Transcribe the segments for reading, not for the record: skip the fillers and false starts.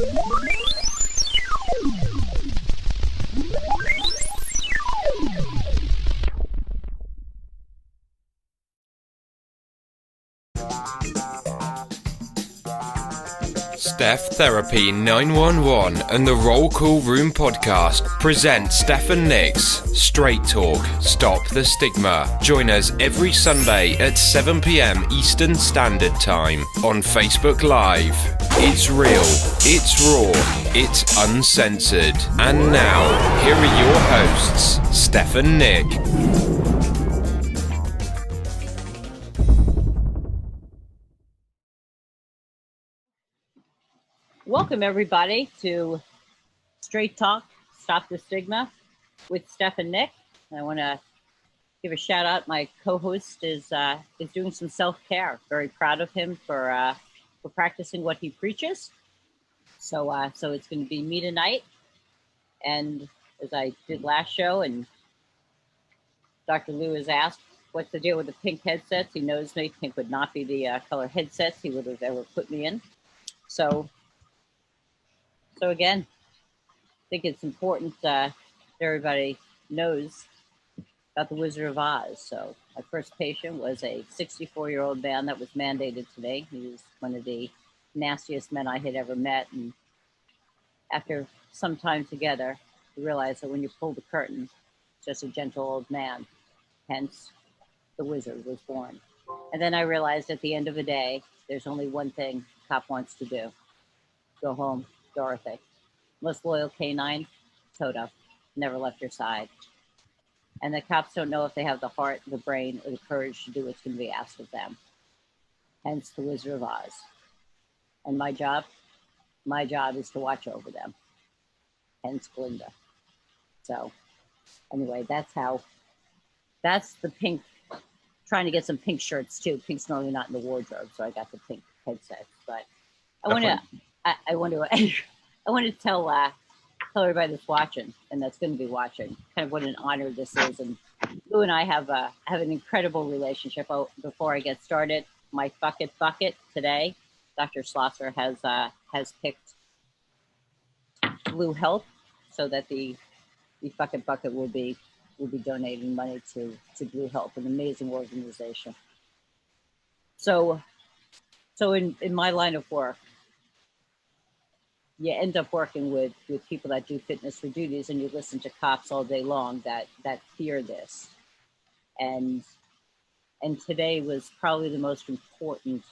StephTherapy911 and the Roll Call Room podcast present Steph and Nick's Straight Talk, Stop the Stigma. Join us every Sunday at 7 p.m. Eastern Standard Time on Facebook Live. It's real, it's raw, it's uncensored. And now, here are your hosts, Steph and Nick. Welcome, everybody, to Straight Talk, Stop the Stigma with Steph and Nick. I want to give a shout out. My co-host is doing some self-care. Very proud of him for practicing what he preaches. So it's going to be me tonight. And as I did last show, and Dr. Lou has asked, what's the deal with the pink headsets? He knows me. Pink would not be the color headsets he would have ever put me in. So again, I think it's important that everybody knows about the Wizard of Oz. So my first patient was a 64-year-old man that was mandated today. He was one of the nastiest men I had ever met. And after some time together, we realized that when you pull the curtain, it's just a gentle old man. Hence, the wizard was born. And then I realized at the end of the day, there's only one thing a cop wants to do. Go home, Dorothy. Most loyal canine, Toto, never left your side. And the cops don't know if they have the heart, the brain, or the courage to do what's going to be asked of them. Hence the Wizard of Oz. And my job is to watch over them. Hence Glinda. So anyway, that's the pink, trying to get some pink shirts too. Pink's normally not in the wardrobe, so I got the pink headset. But I want to tell everybody that's watching and that's going to be watching kind of what an honor this is. And Lou and I have an incredible relationship. Oh, before I get started, my bucket today, Dr. Schlosser has picked Blue Health, so that the bucket will be donating money to Blue Health, an amazing organization. So in my line of work, you end up working with people that do fitness for duties, and you listen to cops all day long that fear this. And today was probably the most important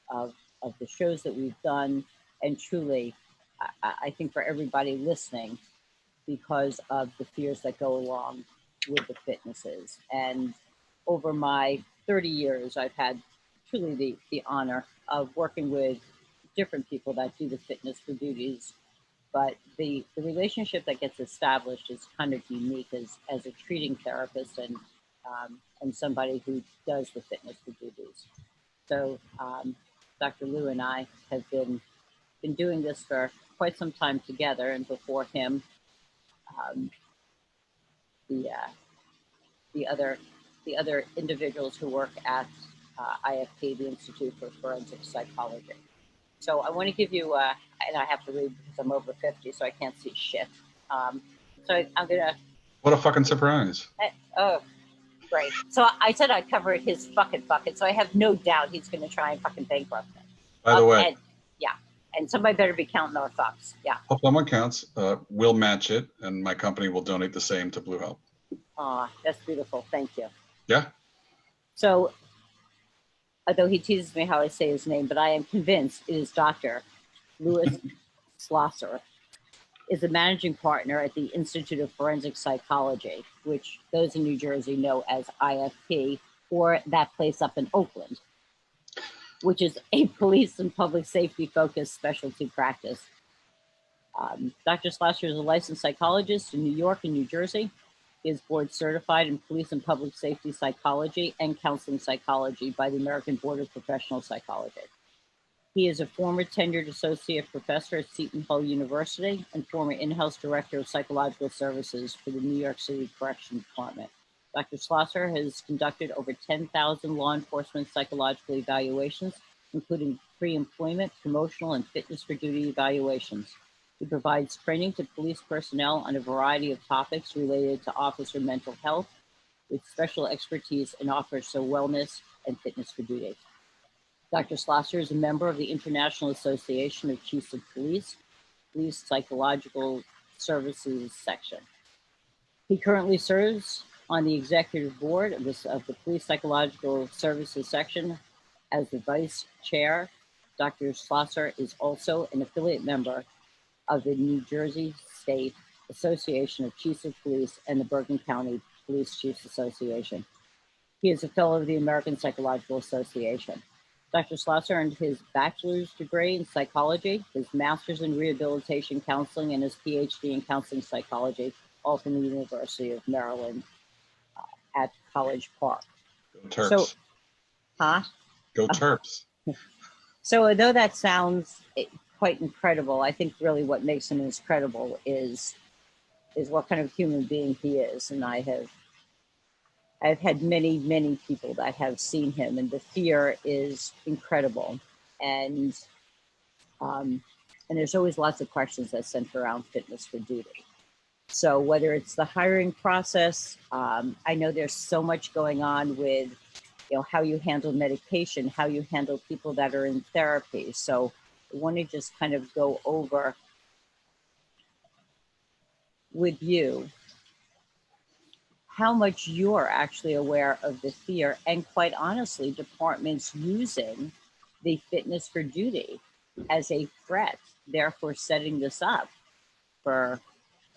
of the shows that we've done, and truly, I think for everybody listening, because of the fears that go along with the fitnesses. And over my 30 years, I've had truly the honor of working with different people that do the fitness for duties, but the relationship that gets established is kind of unique as a treating therapist and somebody who does the fitness for duties. So Dr. Lou and I have been doing this for quite some time together, and before him, the other individuals who work at IFP, the Institute for Forensic Psychology. So I want to give you, and I have to read because I'm over 50, so I can't see shit. So I'm going to... What a fucking surprise. Oh, great. So I said I'd cover his bucket, so I have no doubt he's going to try and fucking bankrupt me. By the way. And somebody better be counting our fucks. Yeah. If someone counts, we'll match it, and my company will donate the same to Blue Health. That's beautiful. Thank you. Yeah. So, although he teases me how I say his name, but I am convinced it is Dr. Louis Schlosser, is a managing partner at the Institute of Forensic Psychology, which those in New Jersey know as IFP, or that place up in Oakland, which is a police and public safety focused specialty practice. Dr. Schlosser is a licensed psychologist in New York and New Jersey. He is board certified in police and public safety psychology and counseling psychology by the American Board of Professional Psychology. He is a former tenured associate professor at Seton Hall University and former in-house director of psychological services for the New York City Corrections Department. Dr. Schlosser has conducted over 10,000 law enforcement psychological evaluations, including pre-employment, promotional, and fitness for duty evaluations. He provides training to police personnel on a variety of topics related to officer mental health, with special expertise in officer wellness and fitness for duty. Dr. Schlosser is a member of the International Association of Chiefs of Police, Police Psychological Services section. He currently serves on the executive board of the Police Psychological Services section as the vice chair. Dr. Schlosser is also an affiliate member of the New Jersey State Association of Chiefs of Police and the Bergen County Police Chiefs Association. He is a fellow of the American Psychological Association. Dr. Schlosser earned his bachelor's degree in psychology, his master's in rehabilitation counseling, and his PhD in counseling psychology, all from the University of Maryland at College Park. Go Terps. So, Go Terps. So although that sounds quite incredible, I think really what makes him incredible is what kind of human being he is. And I've had many people that have seen him, and the fear is incredible. And there's always lots of questions that center around fitness for duty. So whether it's the hiring process, I know there's so much going on with, how you handle medication, how you handle people that are in therapy. So I want to just kind of go over with you how much you're actually aware of the fear, and quite honestly, departments using the fitness for duty as a threat, therefore setting this up for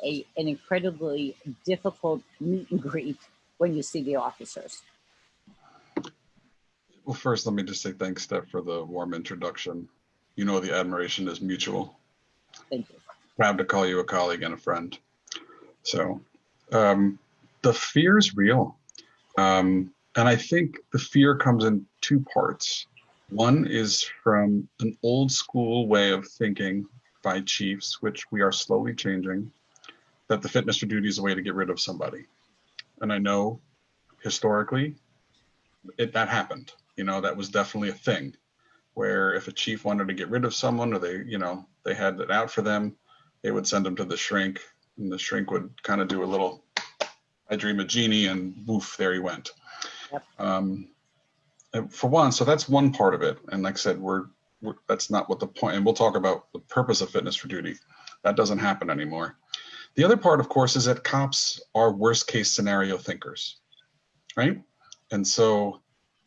an incredibly difficult meet and greet when you see the officers. Well, first, let me just say thanks, Steph, for the warm introduction. The admiration is mutual. Thank you. Proud to call you a colleague and a friend. So the fear is real. And I think the fear comes in two parts. One is from an old school way of thinking by chiefs, which we are slowly changing, that the fitness for duty is a way to get rid of somebody. And I know historically that happened. That was definitely a thing where if a chief wanted to get rid of someone, or they had it out for them, they would send them to the shrink, and the shrink would kind of do a little, I dream a genie, and woof, there he went. Yep. For one, so that's one part of it. And like I said, that's not what the point, and we'll talk about the purpose of fitness for duty. That doesn't happen anymore. The other part, of course, is that cops are worst case scenario thinkers, right? And so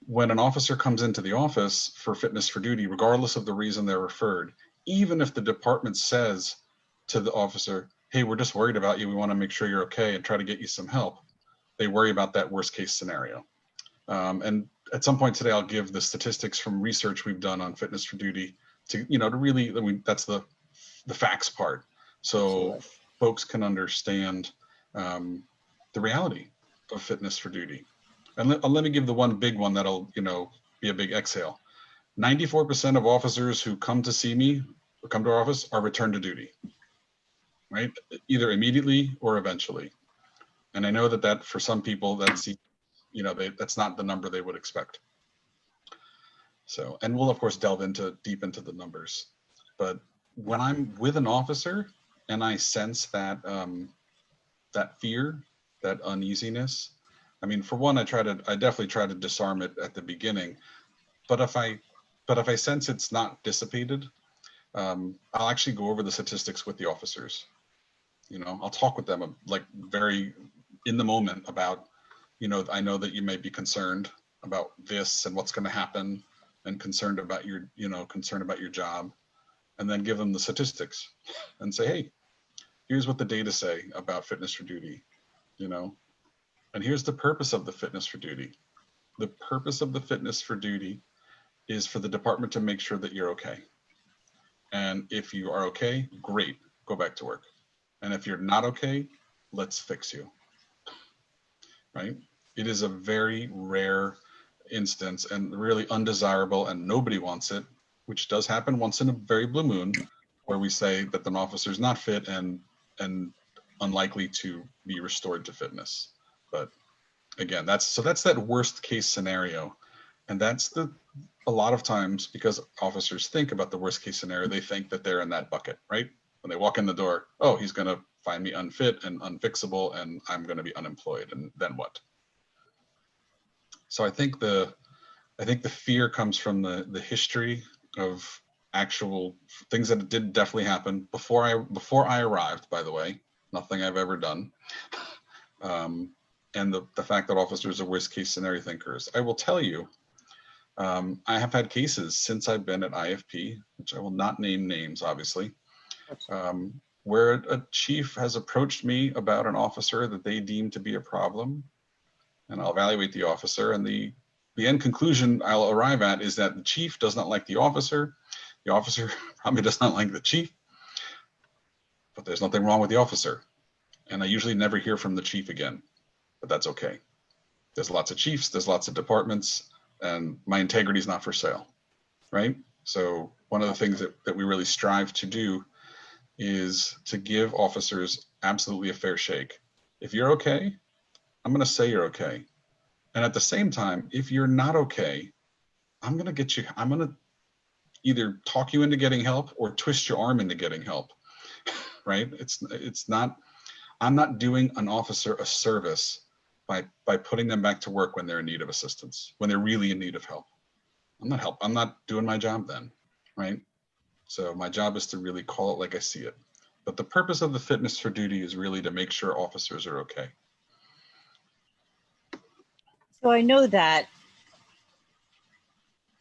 when an officer comes into the office for fitness for duty, regardless of the reason they're referred, even if the department says to the officer, hey, we're just worried about you, we want to make sure you're okay and try to get you some help, they worry about that worst case scenario. And at some point today, I'll give the statistics from research we've done on fitness for duty to really, that's the facts part. So Absolutely. Folks can understand the reality of fitness for duty. And let me give the one big one that'll, be a big exhale. 94% of officers who come to see me or come to our office are returned to duty, right? Either immediately or eventually. And I know that for some people, that's not the number they would expect. So, and we'll of course delve deep into the numbers. But when I'm with an officer and I sense that that fear, that uneasiness, I mean, for one, I definitely try to disarm it at the beginning. But if I sense it's not dissipated, I'll actually go over the statistics with the officers. I'll talk with them like very in the moment about, I know that you may be concerned about this and what's going to happen, and concerned about your job, and then give them the statistics and say, hey, here's what the data say about fitness for duty, and here's the purpose of the fitness for duty. The purpose of the fitness for duty is for the department to make sure that you're okay. And if you are okay, great, go back to work. And if you're not okay, let's fix you, right? It is a very rare instance and really undesirable, and nobody wants it, which does happen once in a very blue moon, where we say that an officer is not fit and unlikely to be restored to fitness. But again, that's that worst case scenario. And that's a lot of times, because officers think about the worst case scenario, they think that they're in that bucket, right? When they walk in the door, oh, he's going to find me unfit and unfixable, and I'm going to be unemployed. And then what? So I think the fear comes from the history of actual things that did definitely happen before I arrived, by the way. Nothing I've ever done. And the fact that officers are worst case scenario thinkers. I will tell you, I have had cases since I've been at IFP, which I will not name names, obviously, where a chief has approached me about an officer that they deem to be a problem, and I'll evaluate the officer, and the end conclusion I'll arrive at is that the chief does not like the officer probably does not like the chief, but there's nothing wrong with the officer. And I usually never hear from the chief again, but that's okay. There's lots of chiefs, there's lots of departments, and my integrity is not for sale, right? So one of the things that we really strive to do is to give officers absolutely a fair shake. If you're okay, I'm going to say you're okay. And at the same time, if you're not okay, I'm going to either talk you into getting help or twist your arm into getting help, right? I'm not doing an officer a service by putting them back to work when they're in need of assistance, when they're really in need of help. I'm not doing my job then, right? So my job is to really call it like I see it. But the purpose of the fitness for duty is really to make sure officers are okay. So I know that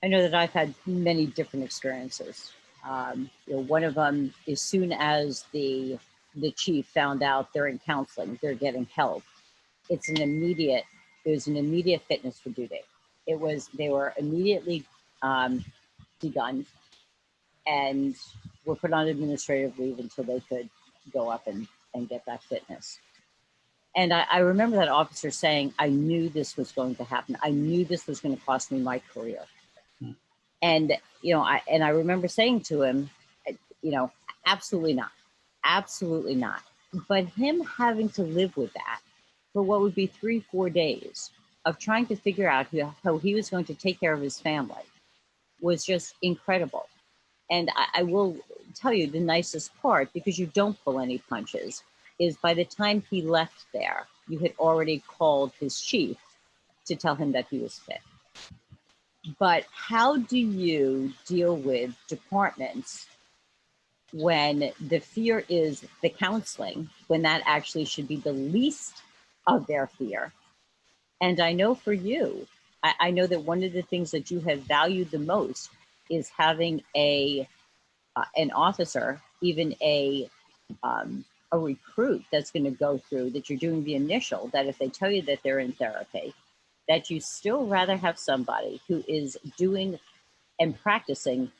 I've had many different experiences. One of them, as soon as the chief found out they're in counseling, they're getting help, it was an immediate fitness for duty. They were immediately degunned and were put on administrative leave until they could go up and get that fitness. And I remember that officer saying, I knew this was going to happen. I knew this was going to cost me my career. And, I remember saying to him, absolutely not. Absolutely not. But him having to live with that for what would be 3-4 days of trying to figure out how he was going to take care of his family was just incredible. And I will tell you the nicest part, because you don't pull any punches, is by the time he left there, you had already called his chief to tell him that he was fit. But how do you deal with departments when the fear is the counseling, when that actually should be the least of their fear? And I know for you, I know that one of the things that you have valued the most is having an officer, even a recruit that's going to go through, that you're doing the initial, that if they tell you that they're in therapy, that you still rather have somebody who is doing and practicing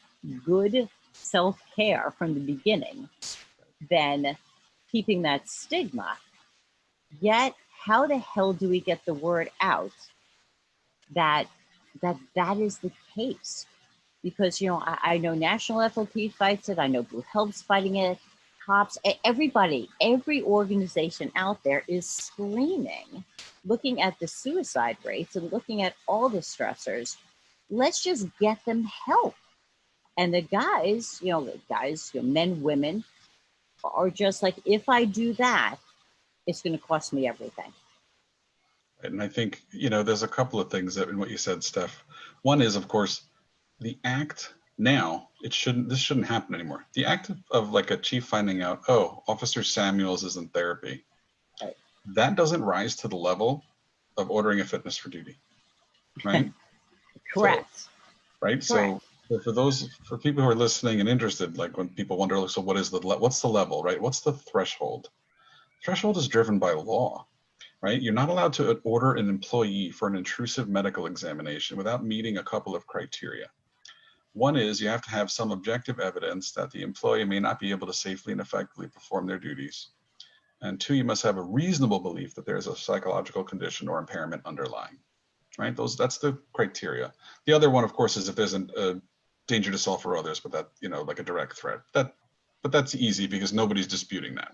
good self-care from the beginning than keeping that stigma. Yet, how the hell do we get the word out that is the case? Because, I know National FLP fights it. I know Blue Help's fighting it. Cops, everybody, every organization out there is screaming, looking at the suicide rates and looking at all the stressors. Let's just get them help. And the guys, men, women, are just like, if I do that, it's going to cost me everything. And I think, there's a couple of things in what you said, Steph. One is, of course, the act now, this shouldn't happen anymore. The act of like a chief finding out, oh, Officer Samuels is in therapy, right, that doesn't rise to the level of ordering a fitness for duty, right? Correct. So, right. Correct. So for people who are listening and interested, like when people wonder, so what's the level, right? What's the threshold? Threshold is driven by law, right? You're not allowed to order an employee for an intrusive medical examination without meeting a couple of criteria. One is you have to have some objective evidence that the employee may not be able to safely and effectively perform their duties. And two, you must have a reasonable belief that there's a psychological condition or impairment underlying, right? That's the criteria. The other one, of course, is if there's a danger to self or others, but that, like a direct threat. But that's easy because nobody's disputing that,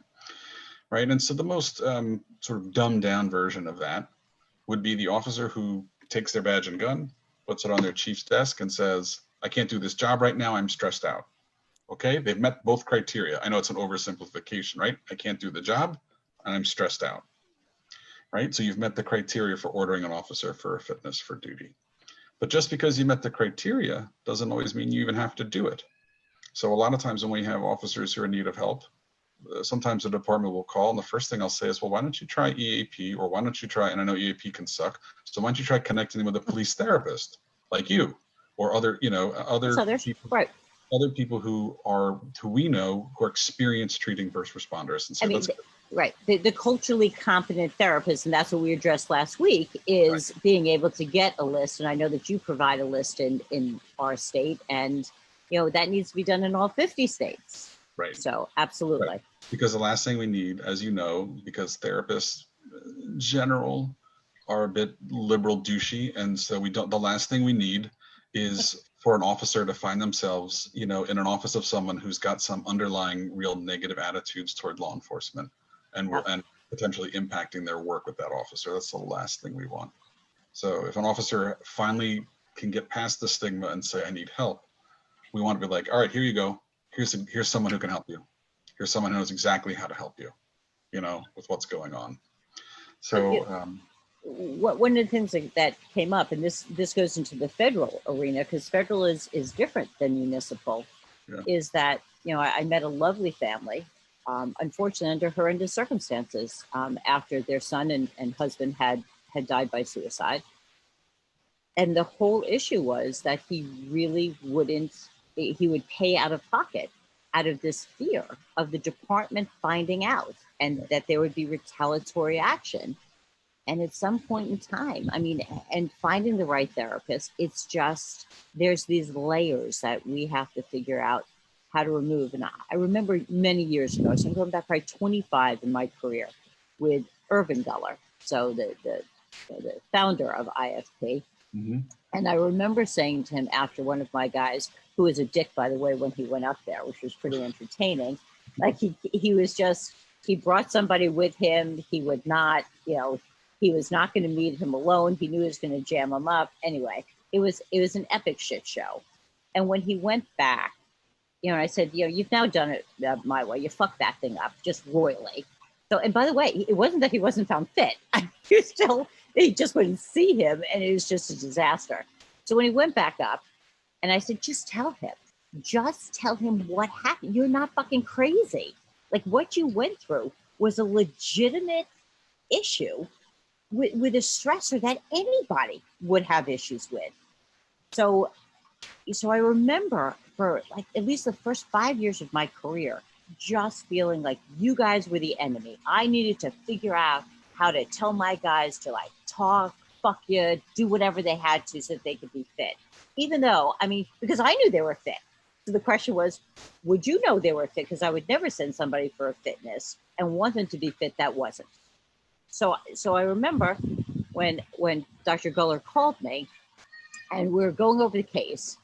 right? And so the most sort of dumbed down version of that would be the officer who takes their badge and gun puts it on their chief's desk and says, I can't do this job right now, I'm stressed out. Okay, they've met both criteria. I know it's an oversimplification, right? I can't do the job and I'm stressed out, right? So you've met the criteria for ordering an officer for a fitness for duty. But just because you met the criteria doesn't always mean you even have to do it. So a lot of times when we have officers who are in need of help, sometimes the department will call and the first thing I'll say is, well, why don't you try EAP, or why don't you try, and I know EAP can suck, so why don't you try connecting them with a police therapist like you, or other, other people, right. other people who we know who are experienced treating first responders. And so right. The culturally competent therapist, and that's what we addressed last week, is right. Being able to get a list. And I know that you provide a list in our state, and that needs to be done in all 50 states. Right. So absolutely. Right. Because the last thing we need, as you know, because therapists in general are a bit liberal douchey, and so the last thing we need is for an officer to find themselves, in an office of someone who's got some underlying real negative attitudes toward law enforcement and potentially impacting their work with that officer. That's the last thing we want. So if an officer finally can get past the stigma and say, I need help, we want to be like, all right, here you go. Here's someone who can help you. Here's someone who knows exactly how to help you, with what's going on. So one of the things that came up, and this goes into the federal arena, because federal is different than municipal, is that, I met a lovely family, unfortunately under horrendous circumstances, after their son and husband had died by suicide. And the whole issue was that he really he would pay out of pocket out of this fear of the department finding out and that there would be retaliatory action. And at some point in time, and finding the right therapist, it's just, there's these layers that we have to figure out how to remove. And I remember many years ago, so I'm going back probably 25 in my career, with Irvin Guller, so the founder of IFP. Mm-hmm. And I remember saying to him after one of my guys, who was a dick, by the way, when he went up there, which was pretty entertaining, like he brought somebody with him. He would not, he was not going to meet him alone. He knew he was going to jam him up. Anyway, it was an epic shit show. And when he went back, I said, you've now done it my way. You fucked that thing up just royally. So, and by the way, it wasn't that he wasn't found fit. They just wouldn't see him, and it was just a disaster. So when he went back up, and I said, just tell him what happened. You're not fucking crazy. Like, what you went through was a legitimate issue with a stressor that anybody would have issues with. So I remember for like at least the first 5 years of my career, just feeling like you guys were the enemy. I needed to figure out how to tell my guys to like talk, fuck you, do whatever they had to so that they could be fit. Even though, because I knew they were fit. So the question was, would you know they were fit? Because I would never send somebody for a fitness and want them to be fit that wasn't. So I remember when Dr. Guller called me and we were going over the case,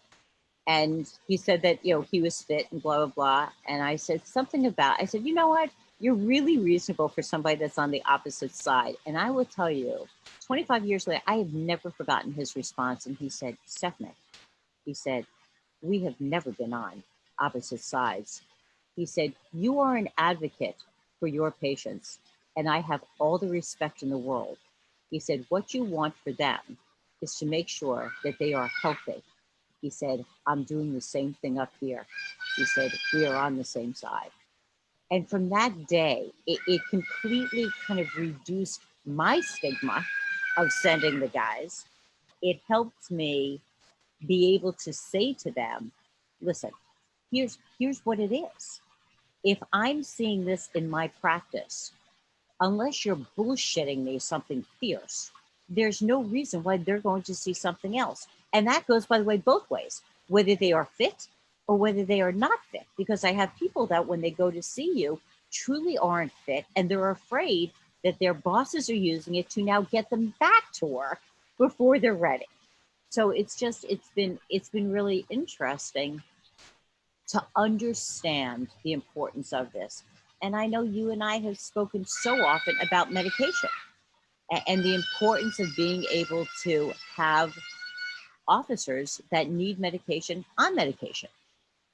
and he said that, he was fit and blah, blah, blah. And I said you know what? You're really reasonable for somebody that's on the opposite side. And I will tell you, 25 years later, I have never forgotten his response. And he said, Stephanie, he said, we have never been on opposite sides. He said, you are an advocate for your patients, and I have all the respect in the world. He said, what you want for them is to make sure that they are healthy. He said, I'm doing the same thing up here. He said, we are on the same side. And from that day, it completely kind of reduced my stigma of sending the guys. It helped me be able to say to them, listen, here's what it is. If I'm seeing this in my practice, unless you're bullshitting me something fierce, there's no reason why they're going to see something else. And that goes, by the way, both ways, whether they are fit or whether they are not fit, because I have people that when they go to see you truly aren't fit, and they're afraid that their bosses are using it to now get them back to work before they're ready. So it's been really interesting to understand the importance of this. And I know you and I have spoken so often about medication and the importance of being able to have officers that need medication on medication,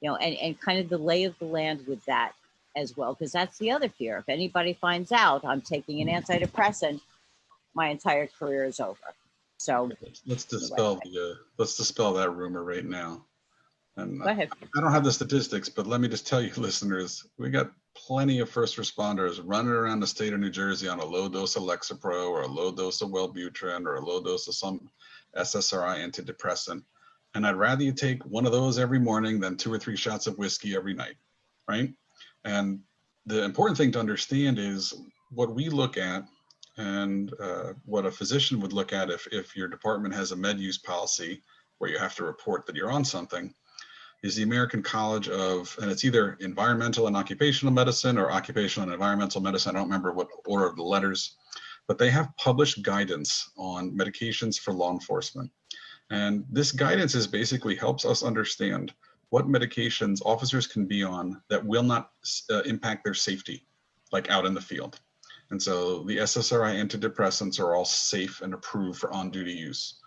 and kind of the lay of the land with that as well, because that's the other fear. If anybody finds out I'm taking an antidepressant, my entire career is over. So let's dispel that rumor right now. And go ahead. I don't have the statistics, but let me just tell you, listeners, we got plenty of first responders running around the state of New Jersey on a low dose of Lexapro or a low dose of Wellbutrin or a low dose of some SSRI antidepressant. And I'd rather you take one of those every morning than 2 or 3 shots of whiskey every night, right? And the important thing to understand is what we look at and what a physician would look at if your department has a med use policy where you have to report that you're on something, is the American College of, and it's either environmental and occupational medicine or occupational and environmental medicine. I don't remember what order of the letters, but they have published guidance on medications for law enforcement. And this guidance is basically helps us understand what medications officers can be on that will not impact their safety, like out in the field. And so the SSRI antidepressants are all safe and approved for on-duty use.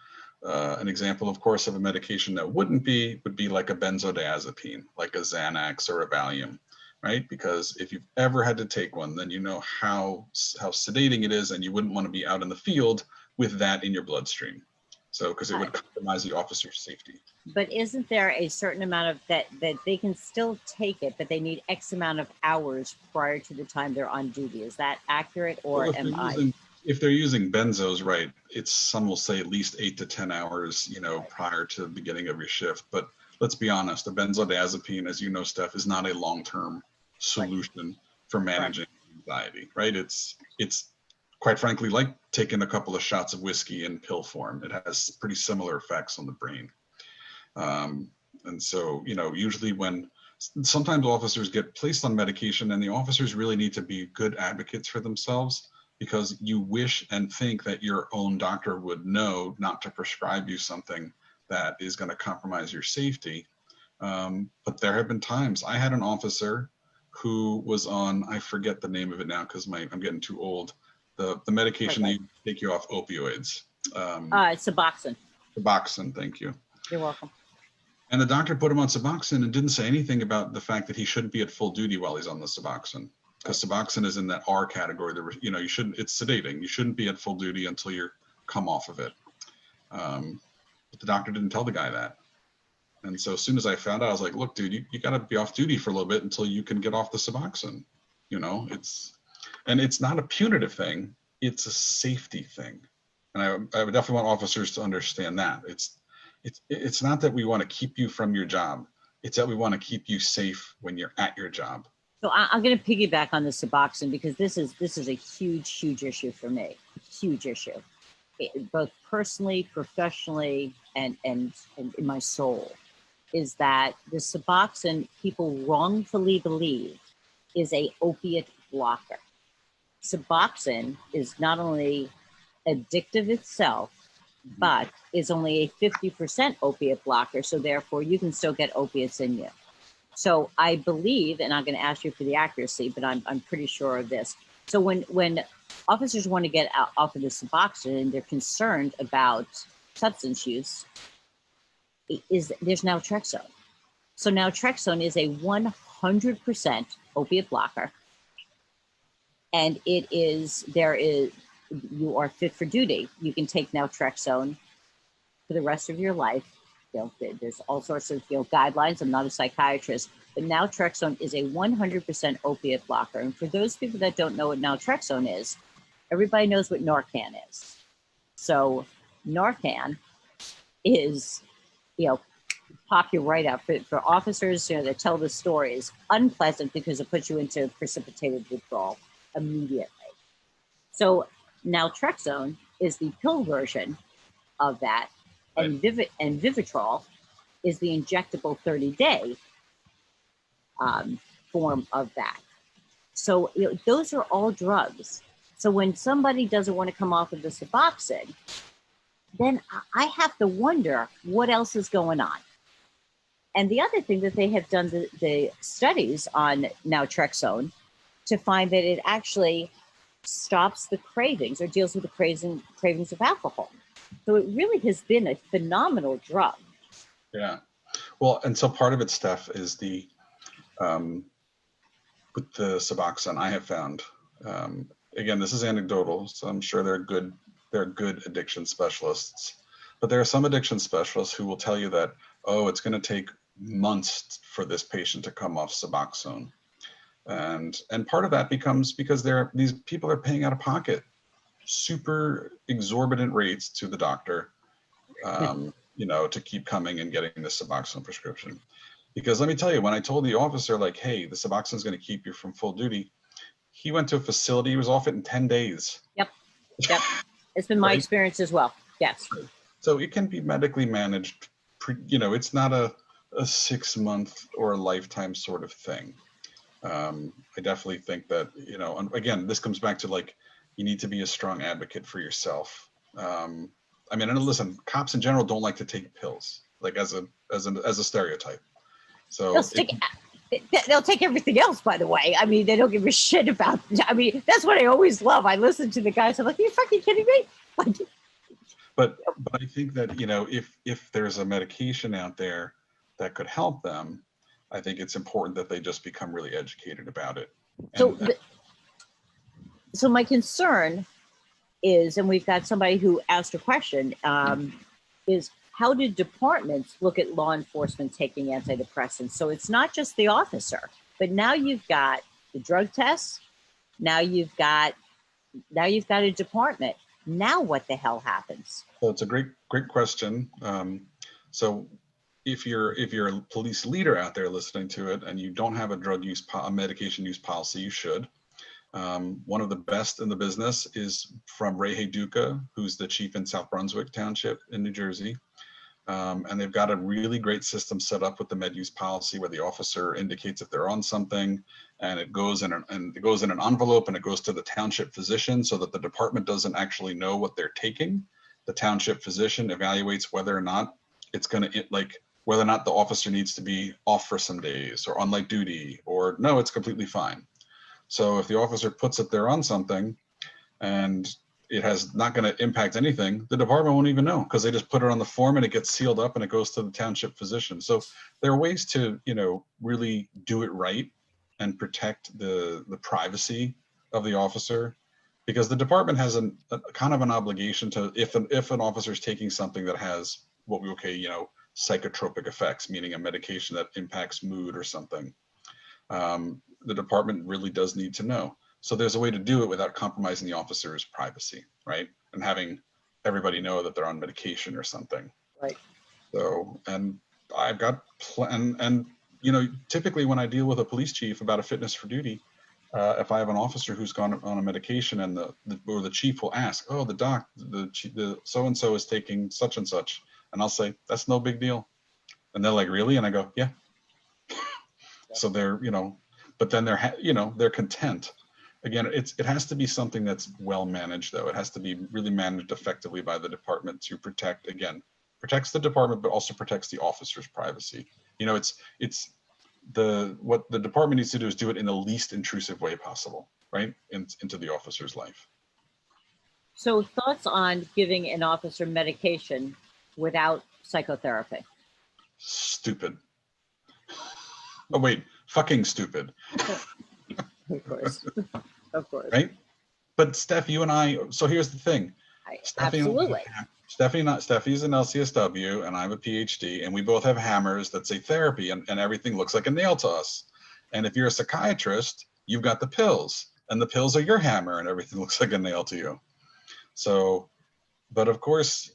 An example, of course, of a medication that would be like a benzodiazepine, like a Xanax or a Valium, right? Because if you've ever had to take one, then you know how sedating it is, and you wouldn't want to be out in the field with that in your bloodstream. So, because it would compromise the officer's safety. But isn't there a certain amount of that they can still take it, but they need X amount of hours prior to the time they're on duty? Is that accurate, or am I? If they're using benzos, right, some will say at least 8 to 10 hours, prior to the beginning of your shift. But let's be honest, a benzodiazepine, as you know, Steph, is not a long-term solution for managing anxiety, right? It's quite frankly like taking a couple of shots of whiskey in pill form. It has pretty similar effects on the brain. And so, usually sometimes officers get placed on medication, and the officers really need to be good advocates for themselves, because you wish and think that your own doctor would know not to prescribe you something that is going to compromise your safety. But there have been times I had an officer who was on, I forget the name of it now because I'm getting too old, the medication that take you off opioids. Suboxone. Suboxone, thank you. You're welcome. And the doctor put him on Suboxone and didn't say anything about the fact that he shouldn't be at full duty while he's on the Suboxone. Because Suboxone is in that R category. You shouldn't, it's sedating. You shouldn't be at full duty until you come off of it. But the doctor didn't tell the guy that. And so as soon as I found out, I was like, look, dude, you got to be off duty for a little bit until you can get off the Suboxone. It's not a punitive thing. It's a safety thing. And I would definitely want officers to understand that. It's not that we want to keep you from your job. It's that we want to keep you safe when you're at your job. So I'm going to piggyback on the Suboxone, because this is a huge issue for me. Huge issue, both personally, professionally, and in my soul, is that the Suboxone, people wrongfully believe, is a opiate blocker. Suboxone is not only addictive itself, but is only a 50% opiate blocker. So therefore, you can still get opiates in you. So I believe, and I'm going to ask you for the accuracy, but I'm pretty sure of this. So when officers want to get off of the Suboxone and they're concerned about substance use, there's naltrexone. So naltrexone is a 100% opiate blocker, and you are fit for duty. You can take naltrexone for the rest of your life. There's all sorts of guidelines. I'm not a psychiatrist, but naltrexone is a 100% opiate blocker. And for those people that don't know what naltrexone is, everybody knows what Narcan is. So Narcan is, pop you right out. For officers, that tell the story, is unpleasant because it puts you into precipitated withdrawal immediately. So naltrexone is the pill version of that. And Vivitrol is the injectable 30-day form of that. So those are all drugs. So when somebody doesn't want to come off of the Suboxone, then I have to wonder what else is going on. And the other thing that they have done the studies on naltrexone to find that it actually stops the cravings or deals with the cravings of alcohol. So it really has been a phenomenal drug. Yeah. Well, and so part of it, Steph, is the with the Suboxone I have found. Again, this is anecdotal, so I'm sure they're good addiction specialists. But there are some addiction specialists who will tell you that, oh, it's going to take months for this patient to come off Suboxone. And part of that becomes because these people are paying out of pocket super exorbitant rates to the doctor, to keep coming and getting the Suboxone prescription. Because let me tell you, when I told the officer, like, hey, the Suboxone is going to keep you from full duty, he went to a facility, he was off it in 10 days. Yep. It's been my experience as well. Yes. So it can be medically managed. It's not a 6-month or a lifetime sort of thing. I definitely think that, and again, this comes back to like, you need to be a strong advocate for yourself. And listen, cops in general don't like to take pills, like as a stereotype. So they'll take everything else, by the way. I mean, they don't give a shit about, that's what I always love. I listen to the guys, I'm like, are you fucking kidding me? Like, but I think that, if there's a medication out there that could help them, I think it's important that they just become really educated about it. So my concern is, and we've got somebody who asked a question, is how do departments look at law enforcement taking antidepressants? So it's not just the officer, but now you've got the drug tests. Now you've got a department. Now what the hell happens? So it's a great question. So if you're a police leader out there listening to it and you don't have a medication use policy, you should. One of the best in the business is from Ray Hayduka, who's the chief in South Brunswick Township in New Jersey. And they've got a really great system set up with the med use policy where the officer indicates if they're on something, and it goes in an envelope and it goes to the township physician so that the department doesn't actually know what they're taking. The township physician evaluates whether or not whether or not the officer needs to be off for some days or on light duty, or no, it's completely fine. So if the officer puts it there on something and it has not going to impact anything, the department won't even know because they just put it on the form and it gets sealed up and it goes to the township physician. So there are ways to, really do it right and protect the privacy of the officer, because the department has a kind of an obligation to, if an officer is taking something that has what we psychotropic effects, meaning a medication that impacts mood or something, the department really does need to know. So there's a way to do it without compromising the officer's privacy, right? And having everybody know that they're on medication or something. Right. So, and I've got, typically when I deal with a police chief about a fitness for duty, if I have an officer who's gone on a medication and the chief will ask, oh, the so-and-so is taking such and such. And I'll say, that's no big deal. And they're like, really? And I go, yeah. So they're, but then they're content. Again, it has to be something that's well managed, though. It has to be really managed effectively by the department to protects the department, but also protects the officer's privacy. What the department needs to do is do it in the least intrusive way possible, right? Into the officer's life. So thoughts on giving an officer medication without psychotherapy? Stupid. Oh, wait, fucking stupid. Of course. Of course. Right? But Steph, you and I, so here's the thing. Absolutely. Steffi's an LCSW and I have a PhD, and we both have hammers that say therapy, and everything looks like a nail to us. And if you're a psychiatrist, you've got the pills, and the pills are your hammer, and everything looks like a nail to you. So, but of course,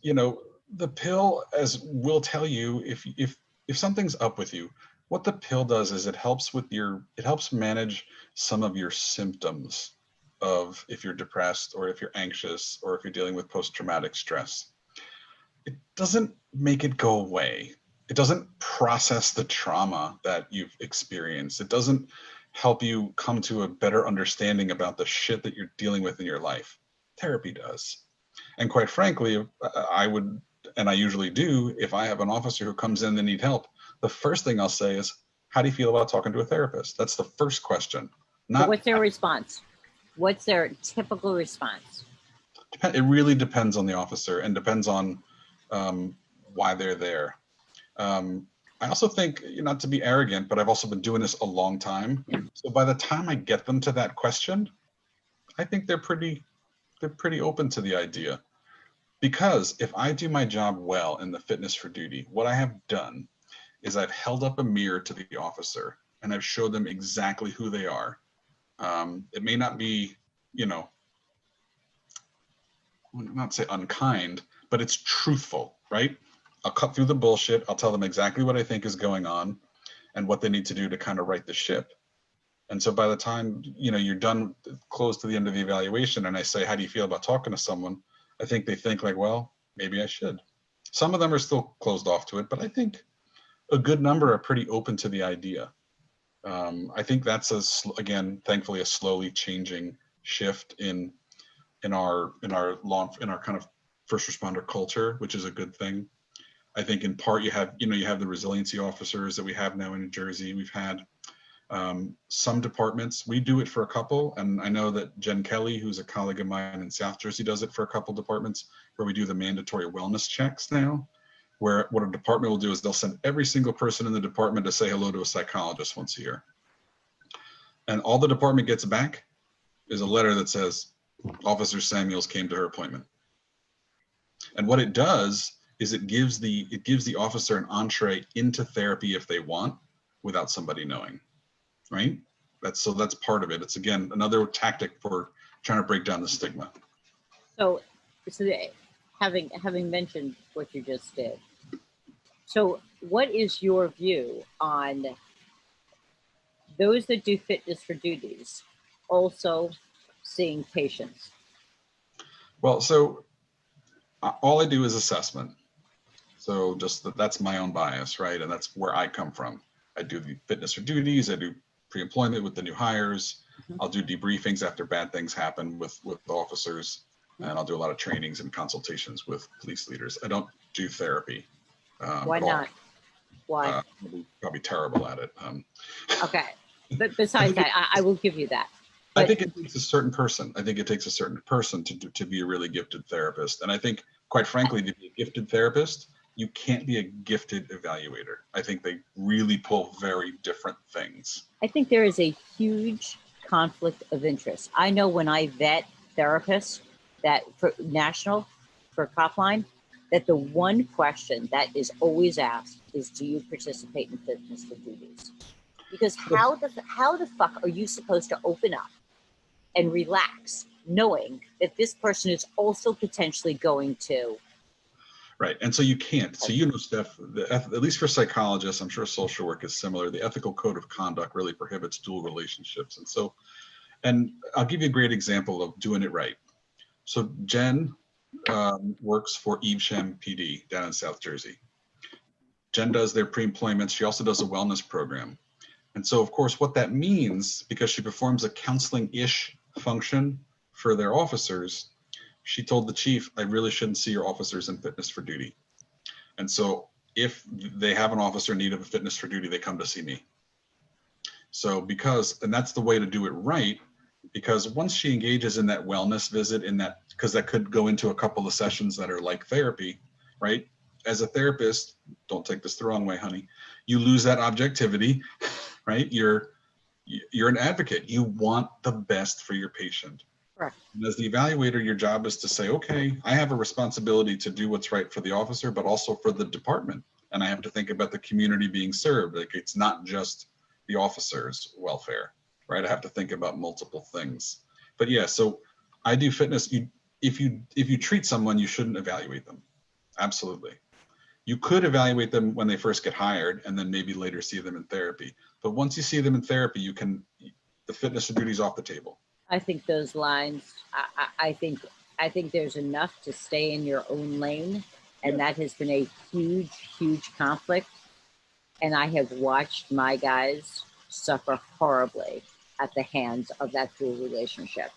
the pill, as will tell you, if something's up with you, what the pill does is it helps manage some of your symptoms of if you're depressed or if you're anxious or if you're dealing with post-traumatic stress. It doesn't make it go away. It doesn't process the trauma that you've experienced. It doesn't help you come to a better understanding about the shit that you're dealing with in your life. Therapy does. And quite frankly, I would, and I usually do, if I have an officer who comes in and need help, the first thing I'll say is, how do you feel about talking to a therapist? That's the first question. What's their response? What's their typical response? It really depends on the officer and depends on why they're there. I also think, not to be arrogant, but I've also been doing this a long time. So by the time I get them to that question, I think they're pretty open to the idea. Because if I do my job well in the fitness for duty, what I have done is I've held up a mirror to the officer and I've showed them exactly who they are. It may not be, not say unkind, but it's truthful, right? I'll cut through the bullshit. I'll tell them exactly what I think is going on and what they need to do to kind of right the ship. And so by the time, you're done, close to the end of the evaluation, and I say, how do you feel about talking to someone? I think they think like, well, maybe I should. Some of them are still closed off to it, but I think a good number are pretty open to the idea. I think that's again, thankfully, a slowly changing shift in our kind of first responder culture, which is a good thing. I think in part you have the resiliency officers that we have now in New Jersey. We've had some departments. We do it for a couple, and I know that Jen Kelly, who's a colleague of mine in South Jersey, does it for a couple departments where we do the mandatory wellness checks now, where what a department will do is they'll send every single person in the department to say hello to a psychologist once a year. And all the department gets back is a letter that says, Officer Samuels came to her appointment. And what it does is it gives the officer an entree into therapy if they want, without somebody knowing, right? That's part of it. It's, again, another tactic for trying to break down the stigma. So having mentioned what you just did, so what is your view on those that do fitness for duties also seeing patients? Well, so all I do is assessment. So that's my own bias, right? And that's where I come from. I do the fitness for duties. I do pre-employment with the new hires. Mm-hmm. I'll do debriefings after bad things happen with officers. Mm-hmm. And I'll do a lot of trainings and consultations with police leaders. I don't do therapy. Why not? Why? Probably terrible at it. Okay. But besides that, I will give you that. But I think it takes a certain person. I think it takes a certain person to be a really gifted therapist. And I think, quite frankly, to be a gifted therapist, you can't be a gifted evaluator. I think they really pull very different things. I think there is a huge conflict of interest. I know when I vet therapists that for national, for Copline, that the one question that is always asked is, do you participate in fitness for duties? Because how the fuck are you supposed to open up and relax knowing that this person is also potentially going to? Right. And so you can't. So, Steph, at least for psychologists, I'm sure social work is similar. The ethical code of conduct really prohibits dual relationships. And I'll give you a great example of doing it right. So Jen works for Evesham PD down in South Jersey. Jen does their pre-employment. She also does a wellness program. And so, of course, what that means, because she performs a counseling-ish function for their officers, she told the chief, I really shouldn't see your officers in fitness for duty. And so if they have an officer in need of a fitness for duty, they come to see me. So and that's the way to do it right, because once she engages in that wellness visit, because that could go into a couple of sessions that are like therapy, right? As a therapist, don't take this the wrong way, honey, you lose that objectivity, right? You're an advocate. You want the best for your patient. Correct. And as the evaluator, your job is to say, okay, I have a responsibility to do what's right for the officer, but also for the department. And I have to think about the community being served. Like, it's not just the officer's welfare, right? I have to think about multiple things. But yeah, so I do fitness. If you treat someone, you shouldn't evaluate them. Absolutely. You could evaluate them when they first get hired and then maybe later see them in therapy. But once you see them in therapy, the fitness for duty is off the table. I think those lines, I think there's enough to stay in your own lane. And that has been a huge, huge conflict. And I have watched my guys suffer horribly at the hands of that dual relationship.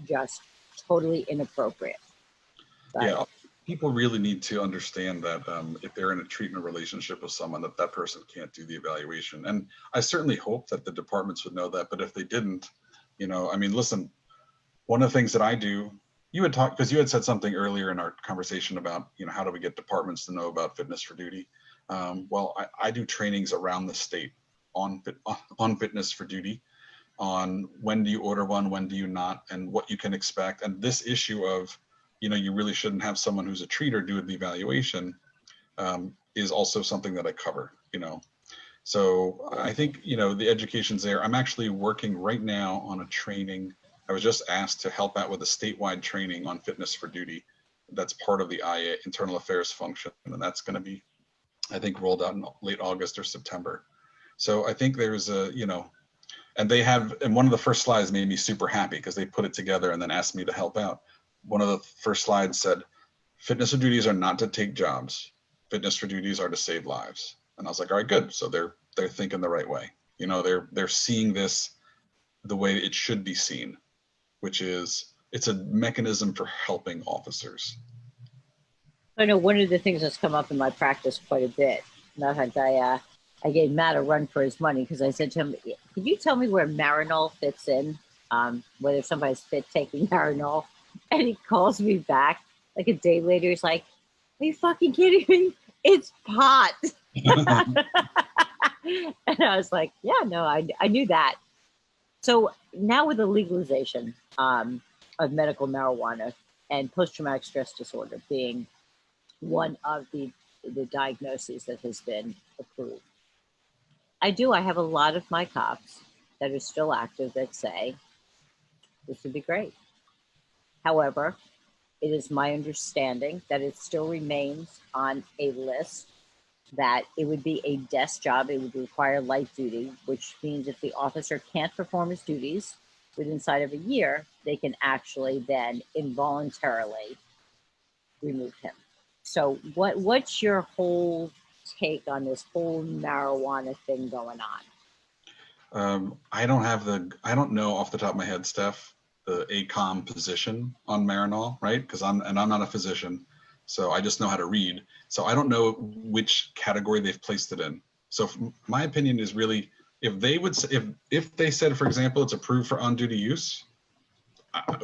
Just totally inappropriate. But, yeah, people really need to understand that if they're in a treatment relationship with someone, that person can't do the evaluation. And I certainly hope that the departments would know that. But if they didn't, listen, one of the things that I do, you had talked, because you had said something earlier in our conversation about, how do we get departments to know about fitness for duty? Well, I do trainings around the state on fitness for duty, on when do you order one, when do you not, and what you can expect. And this issue of, you really shouldn't have someone who's a treater do the evaluation, is also something that I cover, So I think, the education's there. I'm actually working right now on a training. I was just asked to help out with a statewide training on fitness for duty. That's part of the IA internal affairs function. And that's going to be, I think, rolled out in late August or September. So I think there's and one of the first slides made me super happy because they put it together and then asked me to help out. One of the first slides said, fitness for duties are not to take jobs. Fitness for duties are to save lives. And I was like, all right, good. So they're thinking the right way. They're seeing this the way it should be seen, which is it's a mechanism for helping officers. I know one of the things that's come up in my practice quite a bit. Matter of fact, I gave Matt a run for his money because I said to him, "Can you tell me where Marinol fits in? Whether somebody's fit taking Marinol?" And he calls me back like a day later. He's like, "Are you fucking kidding me? It's pot." And I was like, "Yeah, no, I knew that." So now with the legalization of medical marijuana and post-traumatic stress disorder being one of the diagnoses that has been approved, I have a lot of my cops that are still active that say this would be great. However, it is my understanding that it still remains on a list that it would be a desk job. It would require light duty, which means if the officer can't perform his duties within inside of a year, they can actually then involuntarily remove him. So what's your whole take on this whole marijuana thing going on? I don't know off the top of my head, Steph, the ACOM position on Marinol, right? Because I'm not a physician, so I just know how to read. So I don't know which category they've placed it in. So my opinion is really, if they said, for example, it's approved for on-duty use,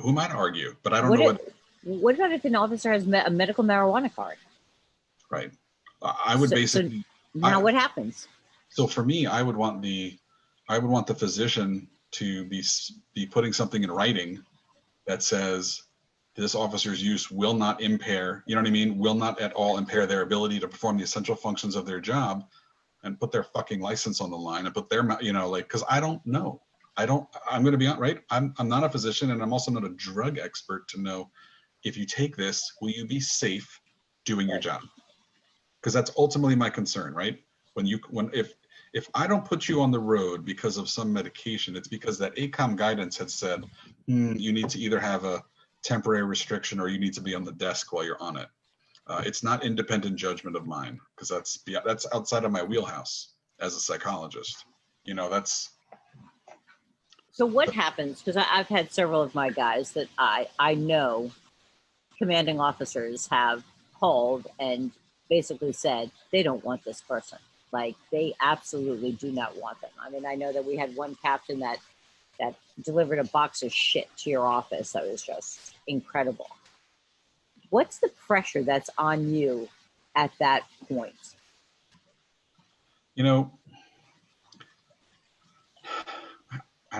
who might argue? But I don't know what about if an officer has a medical marijuana card? Right. I would basically. So now what happens? So for me, I would want the physician to be putting something in writing that says this officer's use will not impair, will not at all impair their ability to perform the essential functions of their job, and put their fucking license on the line and put their, because I don't know. I'm going to be on, right? I'm not a physician, and I'm also not a drug expert to know if you take this, will you be safe doing your job? Because that's ultimately my concern, right? If I don't put you on the road because of some medication, it's because that ACOM guidance had said, you need to either have a temporary restriction or you need to be on the desk while you're on it. It's not independent judgment of mine, because that's outside of my wheelhouse as a psychologist. So what happens? Because I've had several of my guys that I know commanding officers have called and basically said they don't want this person. Like, they absolutely do not want them. I mean, I know that we had one captain that delivered a box of shit to your office that was just incredible. What's the pressure that's on you at that point? I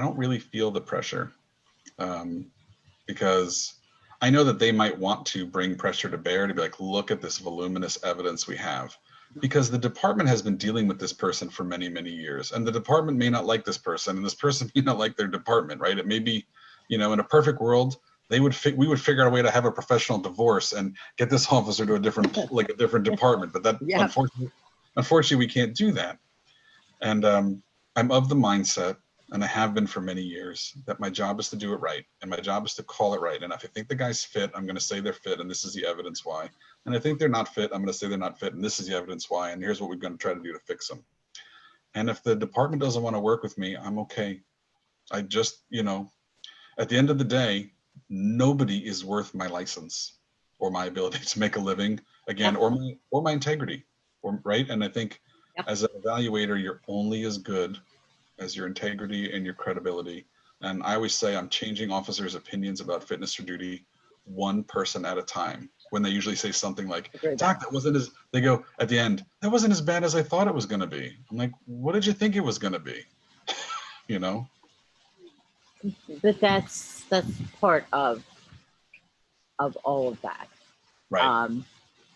don't really feel the pressure, because I know that they might want to bring pressure to bear to be like, look at this voluminous evidence we have, because the department has been dealing with this person for many, many years, and the department may not like this person, and this person may not like their department, right? It may be, in a perfect world, we would figure out a way to have a professional divorce and get this officer to a different department, but that unfortunately we can't do that. And I'm of the mindset, and I have been for many years, that my job is to do it right, and my job is to call it right. And if I think the guy's fit, I'm going to say they're fit, and this is the evidence why. And I think they're not fit, I'm going to say they're not fit, and this is the evidence why, and here's what we're going to try to do to fix them. And if the department doesn't want to work with me, I'm okay. I just, at the end of the day, nobody is worth my license or my ability to make a living, again, or my integrity, right? And I think as an evaluator, you're only as good as your integrity and your credibility. And I always say I'm changing officers' opinions about fitness for duty one person at a time. When they usually say something like, Agreed. "Doc, that wasn't as," they go at the end, "That wasn't as bad as I thought it was going to be." I'm like, "What did you think it was going to be?" You know? But that's part of all of that. Right.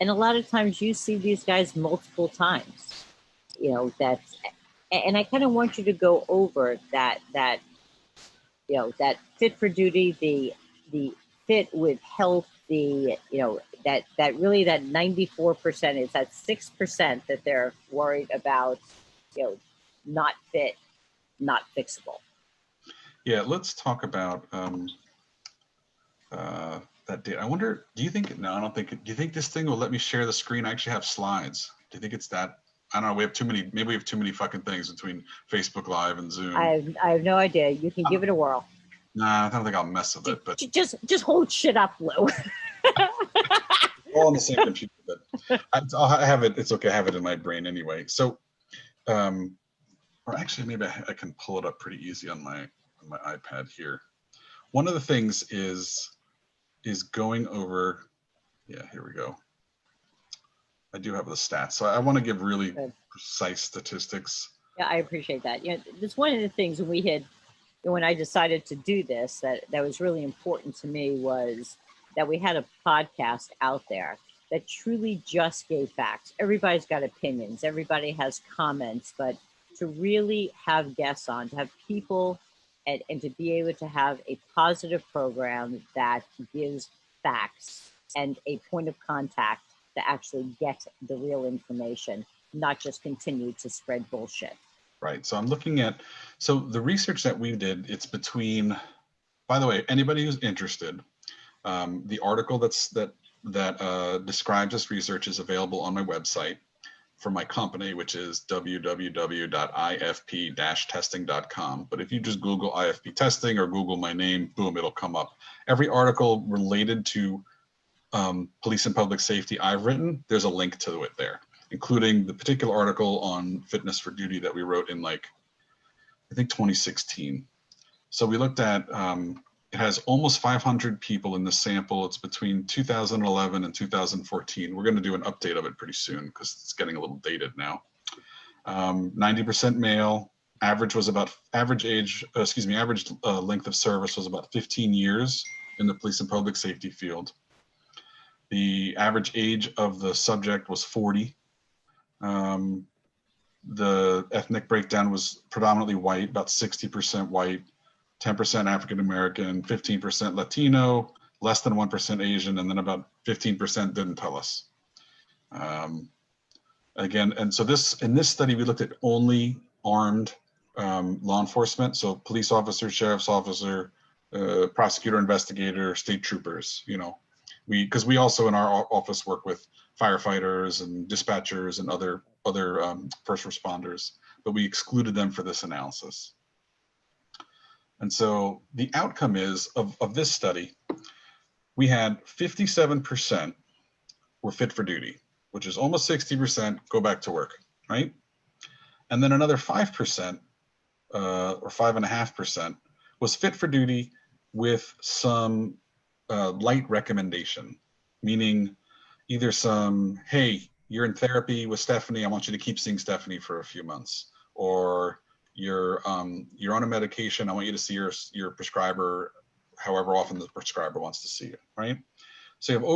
And a lot of times you see these guys multiple times. You know, that's, and I kind of want you to go over that you know, that fit for duty, the fit with health, the, you know, that really that 94% is that 6% that they're worried about, you know, not fit, not fixable. Yeah, let's talk about that data. I wonder, do you think, no, I don't think, do you think this thing will let me share the screen? I actually have slides. Do you think it's that? I don't know, we have too many, maybe we have too many fucking things between Facebook Live and Zoom. I have no idea. You can give it a whirl. Nah, I don't think I'll mess with it, but just hold shit up, Lou. all on the same computer, but I'll have it. It's okay. I have it in my brain anyway. So, or actually, maybe I can pull it up pretty easy on my iPad here. One of the things is going over. Yeah, here we go. I do have the stats, so I want to give really precise statistics. Yeah, I appreciate that. You know, that's one of the things when I decided to do this that was really important to me was that we had a podcast out there that truly just gave facts. Everybody's got opinions, everybody has comments, but to really have guests on, to have people and to be able to have a positive program that gives facts and a point of contact to actually get the real information, not just continue to spread bullshit. Right. So I'm looking at, so the research that we did, it's between, by the way, anybody who's interested, the article that describes this research is available on my website for my company, which is www.ifp-testing.com. But if you just Google IFP testing or Google my name, boom, it'll come up. Every article related to police and public safety I've written, there's a link to it there, including the particular article on fitness for duty that we wrote in I think 2016. So we looked at, it has almost 500 people in the sample. It's between 2011 and 2014. We're going to do an update of it pretty soon because it's getting a little dated now. 90% male. Average length of service was about 15 years in the police and public safety field. The average age of the subject was 40. The ethnic breakdown was predominantly white, about 60% white, 10% African American, 15% Latino, less than 1% Asian, and then about 15% didn't tell us. Again, and so in this study, we looked at only armed law enforcement, so police officer, sheriff's officer, prosecutor, investigator, state troopers, you know. Because we also in our office work with firefighters and dispatchers and other first responders, but we excluded them for this analysis. And so the outcome is of this study, we had 57% were fit for duty, which is almost 60% go back to work, right? And then another 5% or 5.5% was fit for duty with some light recommendation, meaning either some, hey, you're in therapy with Stephanie, I want you to keep seeing Stephanie for a few months, or you're on a medication, I want you to see your prescriber however often the prescriber wants to see you, right? So you have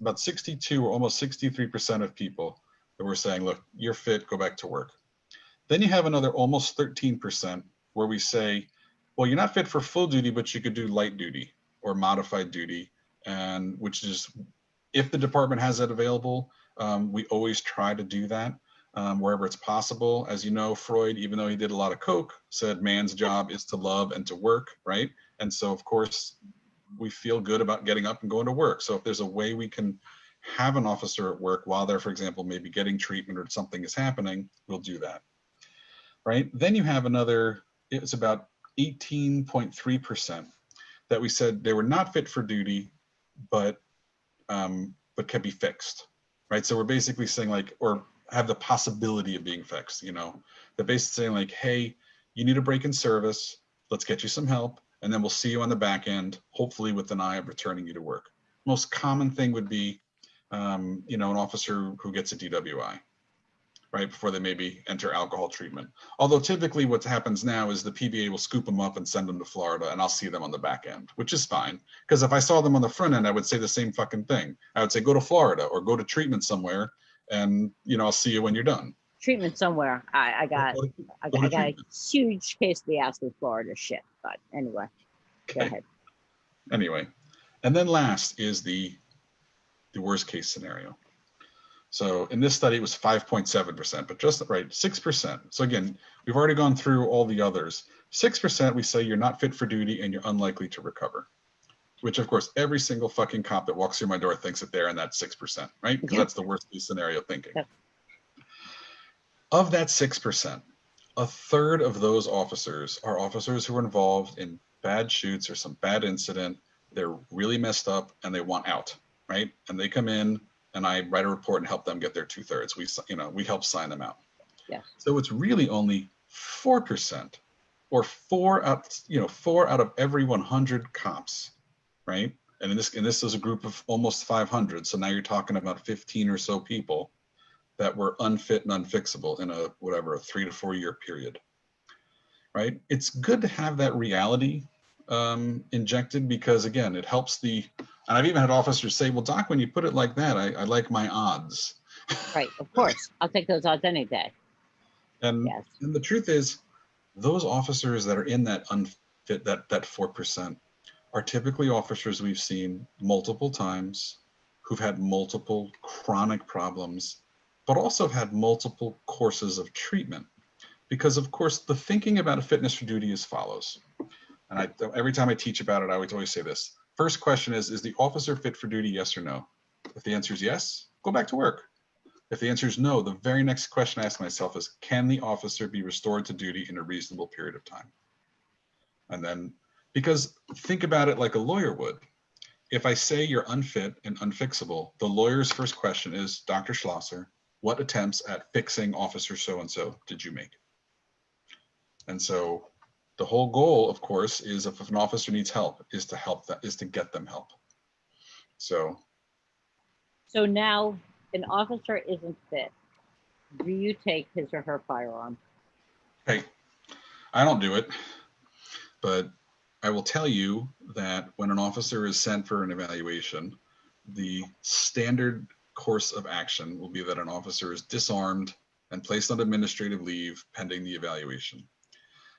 about 62 or almost 63% of people that were saying, look, you're fit, go back to work. Then you have another almost 13% where we say, well, you're not fit for full duty, but you could do light duty or modified duty, and which is, if the department has that available, we always try to do that wherever it's possible. As you know, Freud, even though he did a lot of coke, said man's job is to love and to work, right? And so, of course, we feel good about getting up and going to work. So if there's a way we can have an officer at work while they're, for example, maybe getting treatment or something is happening, we'll do that, right? Then you have another, it's about 18.3% that we said they were not fit for duty, but can be fixed, right? So we're basically saying like, or have the possibility of being fixed, you know, they're basically saying like, hey, you need a break in service, let's get you some help, and then we'll see you on the back end, hopefully with an eye of returning you to work. most common thing would be, an officer who gets a DWI, right, before they maybe enter alcohol treatment. Although typically what happens now is the PBA will scoop them up and send them to Florida, and I'll see them on the back end, which is fine. Because if I saw them on the front end, I would say the same fucking thing. I would say, go to Florida or go to treatment somewhere, and I'll see you when you're done. Treatment somewhere. I got a huge case of the ass with Florida shit. But anyway, okay. Go ahead. Anyway, and then last is the worst case scenario. So in this study, it was 5.7%, but just right, 6%. So again, we've already gone through all the others. 6%, we say you're not fit for duty and you're unlikely to recover, which of course, every single fucking cop that walks through my door thinks that they're in that 6%, right? Because that's the worst case scenario thinking. Yep. Of that 6%, a third of those officers are officers who are involved in bad shoots or some bad incident. They're really messed up and they want out, right? And they come in, and I write a report and help them get their 2/3. We help sign them out. Yeah. So it's really only 4%, or four out of every 100 cops, right? And this is a group of almost 500. So now you're talking about 15 or so people that were unfit and unfixable in a 3 to 4 year period, right? It's good to have that reality injected, because again, it helps and I've even had officers say, well, Doc, when you put it like that, I like my odds. Right, of course. I'll take those odds any day. And the truth is, those officers that are in that unfit, that 4%, are typically officers we've seen multiple times, who've had multiple chronic problems, but also have had multiple courses of treatment. Because of course, the thinking about a fitness for duty is follows. And every time I teach about it, I always say this. First question is the officer fit for duty, yes or no? If the answer is yes, go back to work. If the answer is no, the very next question I ask myself is, can the officer be restored to duty in a reasonable period of time? And then, because think about it like a lawyer would. If I say you're unfit and unfixable, the lawyer's first question is, Dr. Schlosser, what attempts at fixing officer so-and-so did you make? And so the whole goal, of course, is if an officer needs help, is to get them help. So now an officer isn't fit. Do you take his or her firearm? Hey, I don't do it, but I will tell you that when an officer is sent for an evaluation, the standard course of action will be that an officer is disarmed and placed on administrative leave pending the evaluation.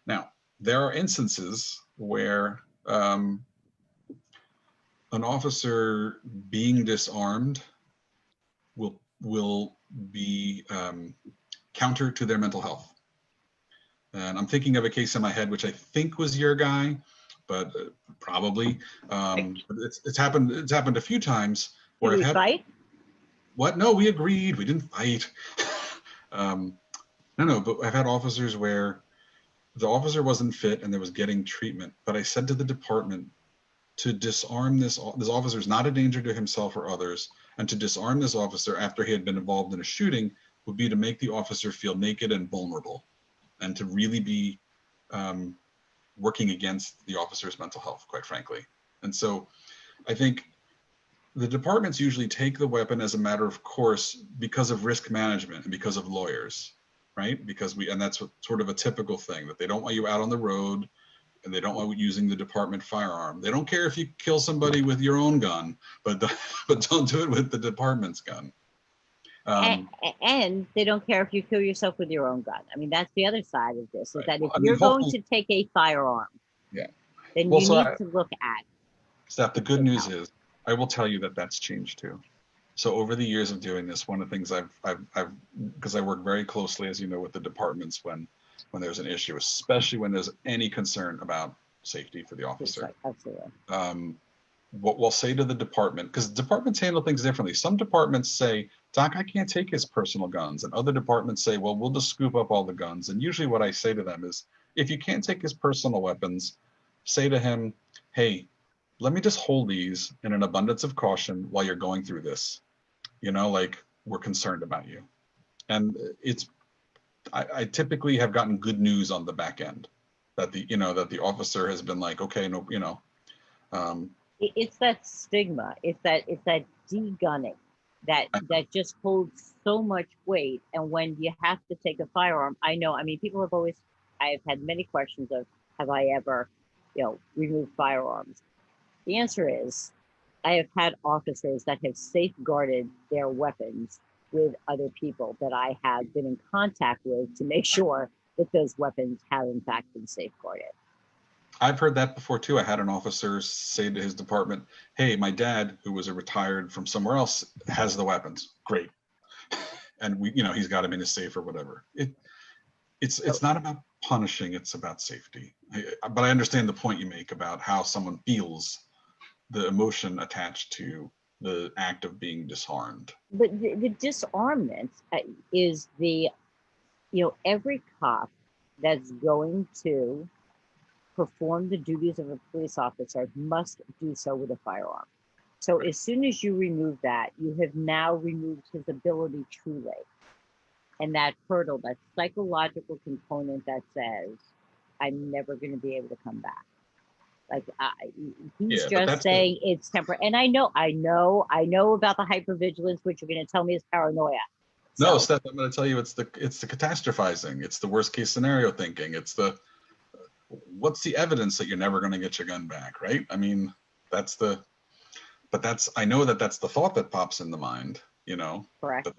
Now, there are instances where an officer being disarmed will be counter to their mental health. And I'm thinking of a case in my head, which I think was your guy, but probably. It's happened a few times. Did we fight? What? No, we agreed. We didn't fight. No, but I've had officers where the officer wasn't fit and they was getting treatment, but I said to the department to disarm this officer is not a danger to himself or others, and to disarm this officer after he had been involved in a shooting would be to make the officer feel naked and vulnerable, and to really be working against the officer's mental health, quite frankly. And so I think the departments usually take the weapon as a matter of course because of risk management and because of lawyers. Right? And that's sort of a typical thing, that they don't want you out on the road and they don't want you using the department firearm. They don't care if you kill somebody with your own gun, but don't do it with the department's gun. And they don't care if you kill yourself with your own gun. I mean, that's the other side of this, is that if you're going to take a firearm, then you need to look at. Steph, the good news is, I will tell you that that's changed too. So over the years of doing this, one of the things I've because I work very closely, as you know, with the departments when there's an issue, especially when there's any concern about safety for the officer. Absolutely. What we'll say to the department, because departments handle things differently. Some departments say, Doc, I can't take his personal guns. And other departments say, well, we'll just scoop up all the guns. And usually what I say to them is, if you can't take his personal weapons, say to him, hey, let me just hold these in an abundance of caution while you're going through this. Like, we're concerned about you. And I typically have gotten good news on the back end that the officer has been like, okay, no, It's that stigma. It's that de-gunning that just holds so much weight. And when you have to take a firearm, I know. I mean, people have always. I've had many questions of, have I ever, removed firearms? The answer is, I have had officers that have safeguarded their weapons with other people that I have been in contact with to make sure that those weapons have in fact been safeguarded. I've heard that before too. I had an officer say to his department, "Hey, my dad, who was a retired from somewhere else, has the weapons. Great, and he's got them in his safe or whatever." It's not about punishing; it's about safety. But I understand the point you make about how someone feels, the emotion attached to the act of being disarmed. But the disarmament is every cop that's going to perform the duties of a police officer must do so with a firearm. So as soon as you remove that, you have now removed his ability truly. And that hurdle, that psychological component that says, I'm never going to be able to come back. Like he's just saying it's temporary. And I know about the hypervigilance, which you're going to tell me is paranoia. No, Steph, I'm going to tell you it's the catastrophizing. It's the worst case scenario thinking. It's the what's the evidence that you're never going to get your gun back, right? I mean, I know that's the thought that pops in the mind, Correct.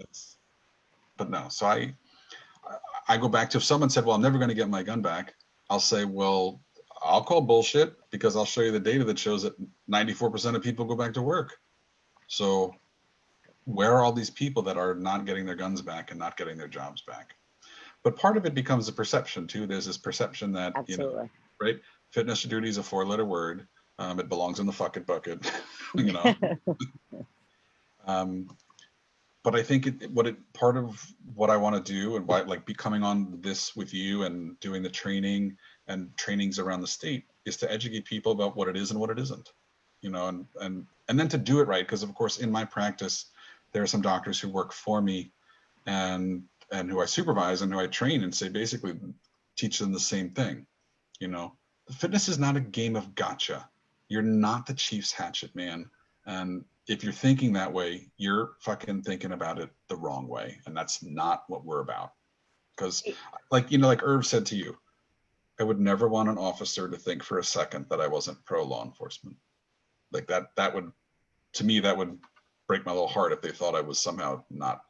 But no. So I go back to, if someone said, well, I'm never going to get my gun back, I'll say, well, I'll call bullshit, because I'll show you the data that shows that 94% of people go back to work. So where are all these people that are not getting their guns back and not getting their jobs back? But part of it becomes a perception too. There's this perception that, absolutely, right? Fitness to duty is a 4-letter word. It belongs in the fuck it bucket, But I think part of what I want to do, and why, like, be coming on this with you and doing the training and trainings around the state, is to educate people about what it is and what it isn't, and then to do it right. Because of course, in my practice, there are some doctors who work for me and who I supervise and who I train, and say, basically teach them the same thing. Fitness is not a game of gotcha. You're not the Chief's hatchet man. And if you're thinking that way, you're fucking thinking about it the wrong way. And that's not what we're about. Because like Irv said to you, I would never want an officer to think for a second that I wasn't pro law enforcement. Like that would, to me, that would break my little heart if they thought I was somehow not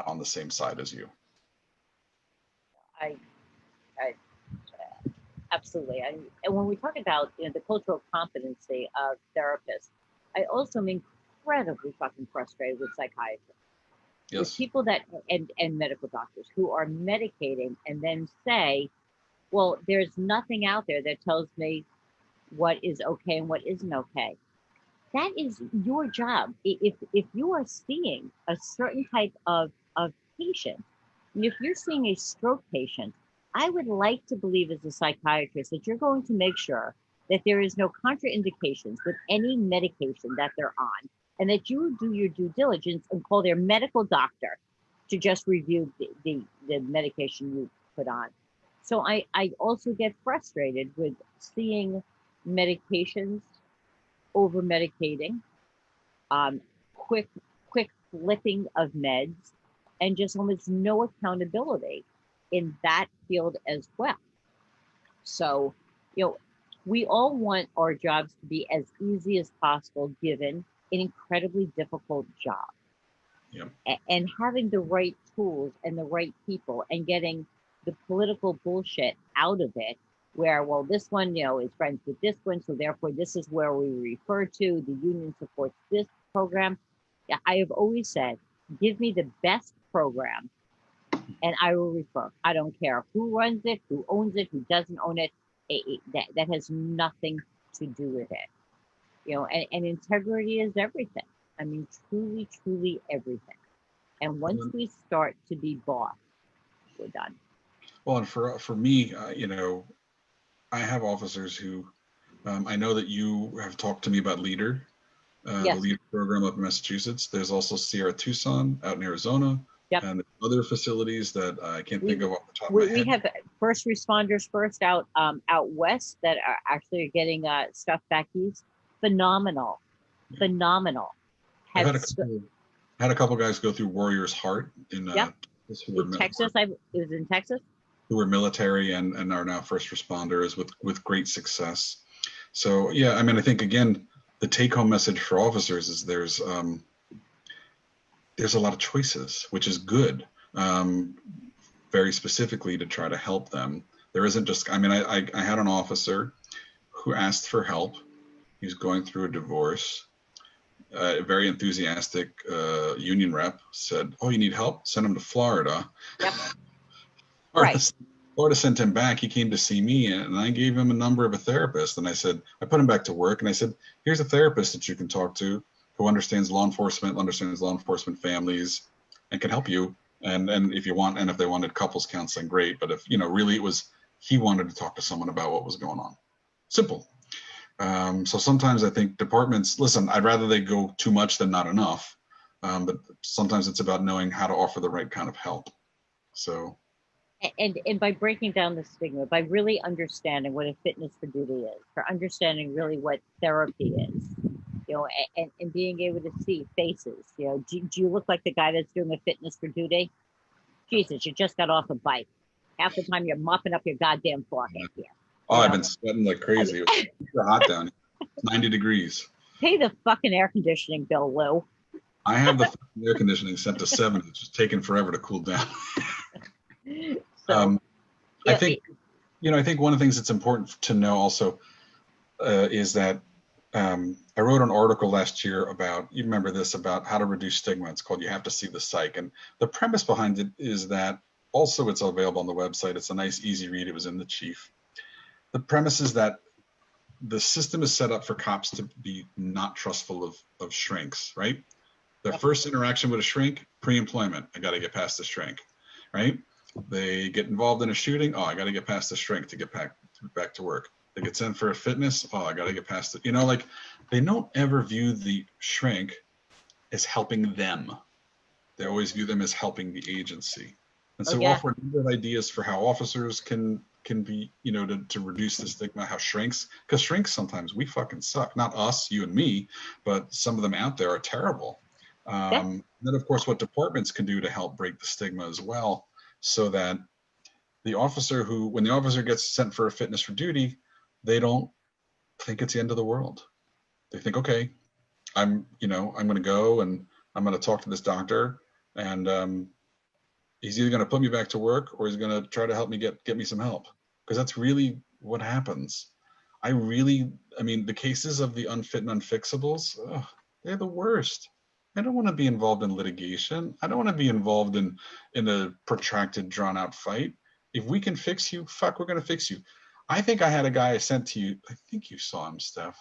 on the same side as you. I absolutely. And when we talk about the cultural competency of therapists, I also am incredibly fucking frustrated with psychiatrists. Yes. With people that and medical doctors who are medicating and then say, well, there's nothing out there that tells me what is okay and what isn't okay. That is your job. If you are seeing a certain type of patient, and if you're seeing a stroke patient, I would like to believe as a psychiatrist that you're going to make sure that there is no contraindications with any medication that they're on, and that you do your due diligence and call their medical doctor to just review the medication you put on. So I also get frustrated with seeing medications over medicating, quick flipping of meds, and just almost no accountability in that field as well. So, we all want our jobs to be as easy as possible, given an incredibly difficult job. Yep. And having the right tools and the right people, and getting the political bullshit out of it, where, well, this one, is friends with this one, so therefore this is where we refer to, the union supports this program. I have always said, give me the best program and I will refer. I don't care who runs it, who owns it, who doesn't own it. That has nothing to do with it. And integrity is everything. I mean, truly, truly everything. And once we start to be bought, we're done. Well, and for me, I have officers who, I know that you have talked to me about LEADER, yes. The LEADER program up in Massachusetts. There's also Sierra Tucson out in Arizona. Yep. And other facilities that I can't think of off the top of my head. We have first responders out west that are actually getting stuff back east. phenomenal, phenomenal. I've Have had a couple guys go through Warrior's Heart in Texas. It was in Texas. Who were military and are now first responders with great success. So yeah, I mean, I think again, the take-home message for officers is there's a lot of choices, which is good. Very specifically to try to help them. There isn't just, I mean, I had an officer who asked for help. He was going through a divorce. A very enthusiastic union rep said, "Oh, you need help? Send him to Florida." Yep. Florida sent him back. He came to see me, and I gave him a number of a therapist. And I said, I put him back to work, and I said, "Here's a therapist that you can talk to who understands law enforcement families, and can help you. And if you want, and if they wanted couples counseling, great. But if, really it was, he wanted to talk to someone about what was going on. Simple. So sometimes I think departments, listen, I'd rather they go too much than not enough. But sometimes it's about knowing how to offer the right kind of help. So. And by breaking down the stigma, by really understanding what a fitness for duty is, for understanding really what therapy is, and being able to see faces, do you look like the guy that's doing a fitness for duty? Jesus, you just got off a bike. Half the time you're mopping up your goddamn forehead here. Oh, I've been sweating like crazy. It's super hot down here. It's 90 degrees. Pay the fucking air conditioning bill, Lou. I have the air conditioning set to 70. It's just taking forever to cool down. So, I think one of the things that's important to know also is that I wrote an article last year about, you remember this, about how to reduce stigma. It's called You Have to See the Psych. And the premise behind it is that also it's available on the website. It's a nice, easy read. It was in the Chief. The premise is that the system is set up for cops to be not trustful of shrinks, right? Their first interaction with a shrink, pre-employment, I got to get past the shrink, right? They get involved in a shooting, I got to get past the shrink to get back to work. They get sent for a fitness, I got to get past it. Like they don't ever view the shrink as helping them. They always view them as helping the agency. And so offer a number of ideas for how officers can be, to reduce the stigma, how shrinks, because shrinks sometimes we fucking suck. Not us, you and me, but some of them out there are terrible. Then of course what departments can do to help break the stigma as well, so that the officer when the officer gets sent for a fitness for duty, they don't think it's the end of the world. They think, okay, I'm going to go and I'm going to talk to this doctor, and he's either going to put me back to work or he's going to try to help me get me some help, because that's really what happens. The cases of the unfit and unfixables, they're the worst. I don't want to be involved in litigation. I don't want to be involved in a protracted, drawn out fight. If we can fix you, we're going to fix you. I think I had a guy I sent to you. I think you saw him, Steph.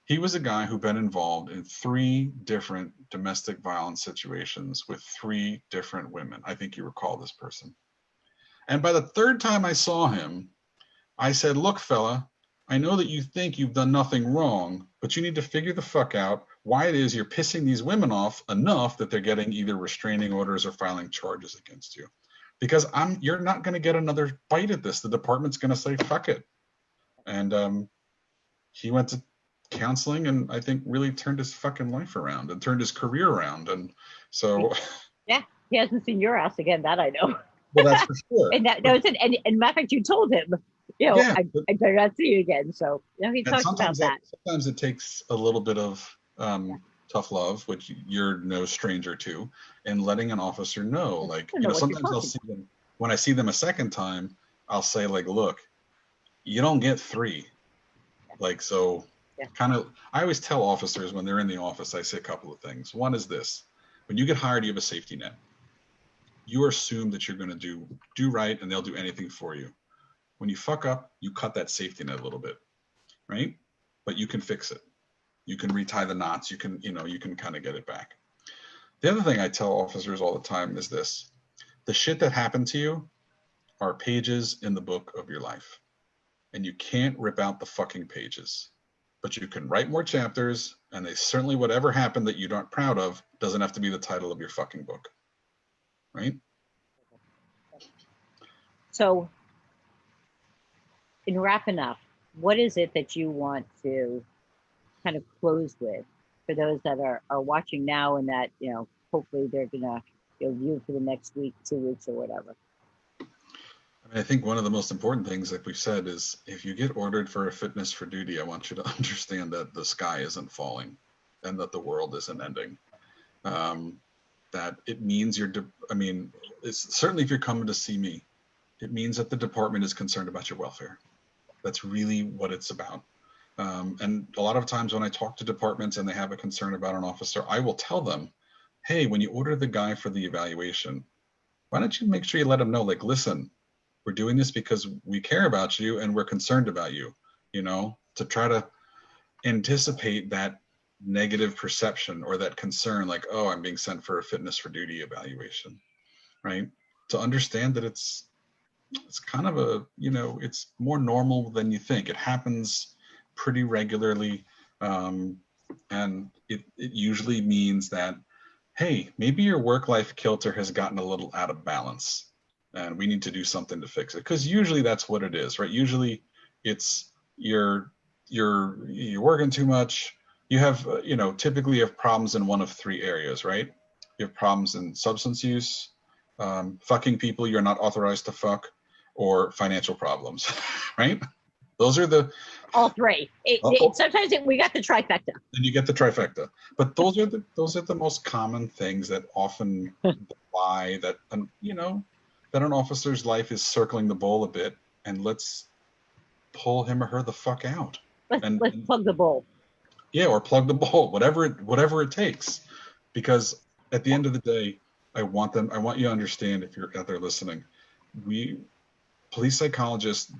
He was a guy who'd been involved in 3 different domestic violence situations with 3 different women. I think you recall this person. And by the 3rd time I saw him, I said, look, fella, I know that you think you've done nothing wrong, but you need to figure the fuck out why it is you're pissing these women off enough that they're getting either restraining orders or filing charges against you. Because you're not going to get another bite at this. The department's going to say, fuck it. And he went to counseling and I think really turned his fucking life around and turned his career around. And so. Yeah, he hasn't seen your ass again, that I know. Well, that's for sure. And matter of fact, you told him, I better not see you again. So he talks about that. Sometimes it takes a little bit of tough love, which you're no stranger to, and letting an officer know, like, sometimes I'll see them, when I see them a second time, I'll say, like, look, you don't get 3. Like, so kind of, I always tell officers when they're in the office, I say a couple of things. One is this: when you get hired, you have a safety net. You assume that you're going to do right and they'll do anything for you. When you fuck up, you cut that safety net a little bit, right? But you can fix it. You can retie the knots. You can kind of get it back. The other thing I tell officers all the time is this: the shit that happened to you are pages in the book of your life. And you can't rip out the fucking pages, but you can write more chapters, and certainly whatever happened that you aren't proud of doesn't have to be the title of your fucking book. Right? So, in wrapping up, what is it that you want to kind of close with for those that are watching now and that, hopefully they're going to view for the next week, 2 weeks or whatever? I think one of the most important things, like we've said, is if you get ordered for a fitness for duty, I want you to understand that the sky isn't falling and that the world isn't ending. That it means it's certainly if you're coming to see me, it means that the department is concerned about your welfare. That's really what it's about. And a lot of times when I talk to departments and they have a concern about an officer, I will tell them, hey, when you order the guy for the evaluation, why don't you make sure you let him know, like, listen, we're doing this because we care about you and we're concerned about you, to try to anticipate that negative perception or that concern, like, oh, I'm being sent for a fitness for duty evaluation, right? To understand that it's kind of a, it's more normal than you think. It happens pretty regularly. And it usually means that, hey, maybe your work-life kilter has gotten a little out of balance and we need to do something to fix it. Because usually that's what it is, right? Usually it's you're working too much. You have, typically you have problems in one of 3 areas, right? You have problems in substance use, fucking people you're not authorized to fuck, or financial problems, right? Those are all 3. Sometimes we got the trifecta. And you get the trifecta, but those are the most common things that often lie that that an officer's life is circling the bowl a bit, and let's pull him or her the fuck out. Let's plug the bowl. Yeah, or plug the bowl, whatever it takes, because at the end of the day, I want you to understand, if you're out there listening, police psychologists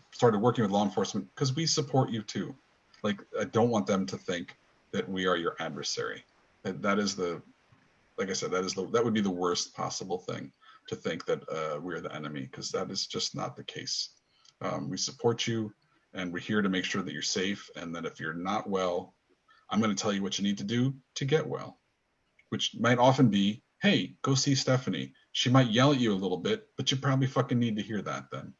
started working with law enforcement because we support you too. Like, I don't want them to think that we are your adversary. That is like I said, that would be the worst possible thing, to think that we're the enemy, because that is just not the case. We support you, and we're here to make sure that you're safe, and that if you're not well, I'm going to tell you what you need to do to get well, which might often be, hey, go see Stephanie. She might yell at you a little bit, but you probably fucking need to hear that then.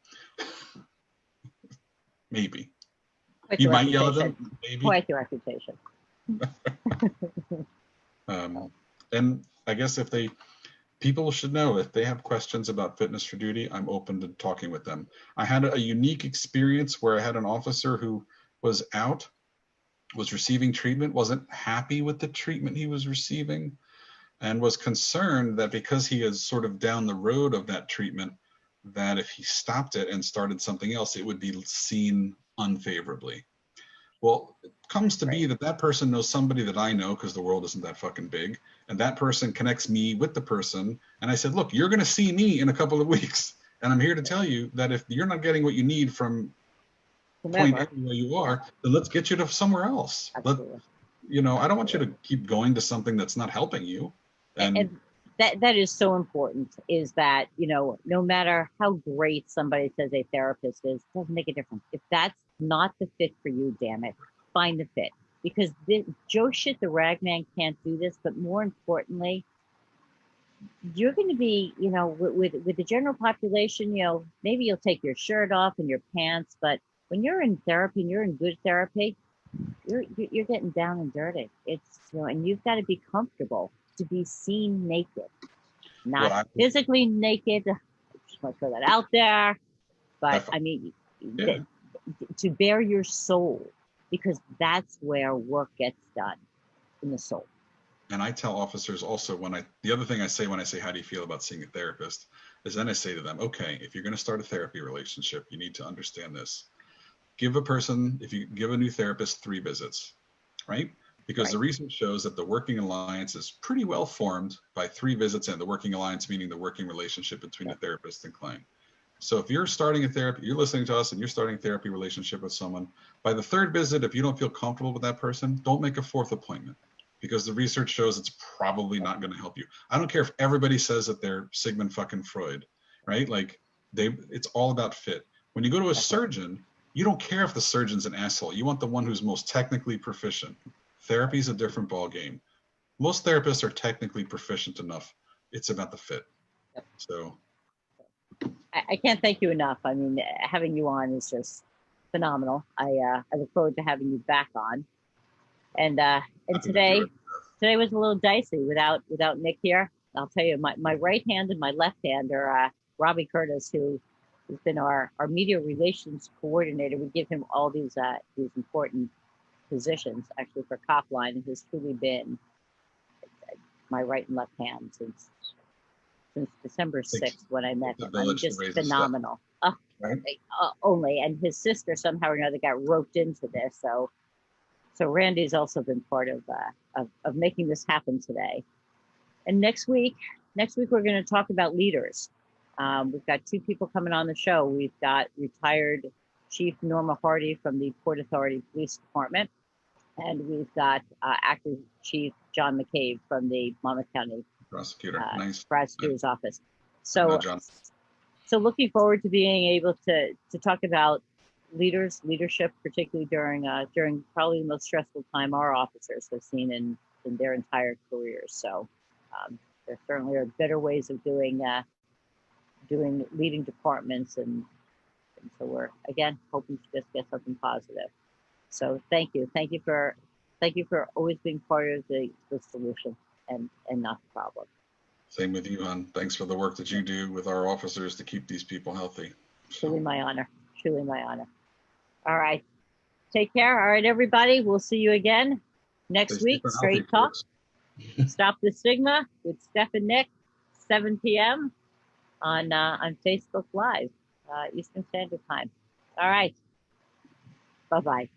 Maybe. You might yell at them, maybe. Quite the reputation. And I guess people should know, if they have questions about fitness for duty, I'm open to talking with them. I had a unique experience where I had an officer who was receiving treatment, wasn't happy with the treatment he was receiving, and was concerned that because he is sort of down the road of that treatment, that if he stopped it and started something else, it would be seen unfavorably. Well, it comes to be that person knows somebody that I know, because the world isn't that fucking big, and that person connects me with the person. And I said, look, you're going to see me in a couple of weeks, and I'm here to tell you that if you're not getting what you need from point A where you are, then let's get you to somewhere else. I don't want you to keep going to something that's not helping you. And that is so important, is that, no matter how great somebody says a therapist is, it doesn't make a difference. If that's not the fit for you, damn it, find the fit. Because Joe shit, the ragman, can't do this. But more importantly, you're going to be, with the general population, maybe you'll take your shirt off and your pants. But when you're in therapy and you're in good therapy, you're getting down and dirty. It's, and you've got to be comfortable to be seen naked, not physically naked. I just want to throw that out there. But to bare your soul, because that's where work gets done, in the soul. And I tell officers also, the other thing I say when I say, how do you feel about seeing a therapist, is then I say to them, okay, if you're going to start a therapy relationship, you need to understand this. If you give a new therapist 3 visits, right? Because the research shows that the working alliance is pretty well formed by 3 visits, and the working alliance meaning the working relationship between the therapist and client. So if you're starting a therapy, you're listening to us and you're starting a therapy relationship with someone, by the 3rd visit, if you don't feel comfortable with that person, don't make a 4th appointment, because the research shows it's probably not going to help you. I don't care if everybody says that they're Sigmund fucking Freud, right? Like, it's all about fit. When you go to a surgeon, you don't care if the surgeon's an asshole. You want the one who's most technically proficient. Therapy is a different ball game. Most therapists are technically proficient enough. It's about the fit. So I can't thank you enough. I mean, having you on is just phenomenal. I look forward to having you back on. And Happy to do today it. was a little dicey without Nick here. I'll tell you, my right hand and my left hand are Robbie Curtis, who has been our media relations coordinator. We give him all these important positions actually for Copline, and has truly been my right and left hand since December 6th when I met him. I mean, just phenomenal. Right? Only, and his sister somehow or another got roped into this. So Randy's also been part of making this happen today. And next week we're going to talk about leaders. We've got two people coming on the show. We've got retired Chief Norma Hardy from the Port Authority Police Department, and we've got active Chief John McCabe from the Monmouth County Prosecutor's Office. So looking forward to being able to talk about leadership, particularly during probably the most stressful time our officers have seen in their entire careers. So there certainly are better ways of doing leading departments, and so we're again hoping to just get something positive. So thank you for always being part of the solution and not the problem. Same with you, hon. Thanks for the work that you do with our officers to keep these people healthy. Truly my honor. All right. Take care. All right, everybody. We'll see you again next week. Straight Talk. Stop the Stigma with Steph and Nick, 7 p.m. on Facebook Live, Eastern Standard Time. All right. Bye-bye.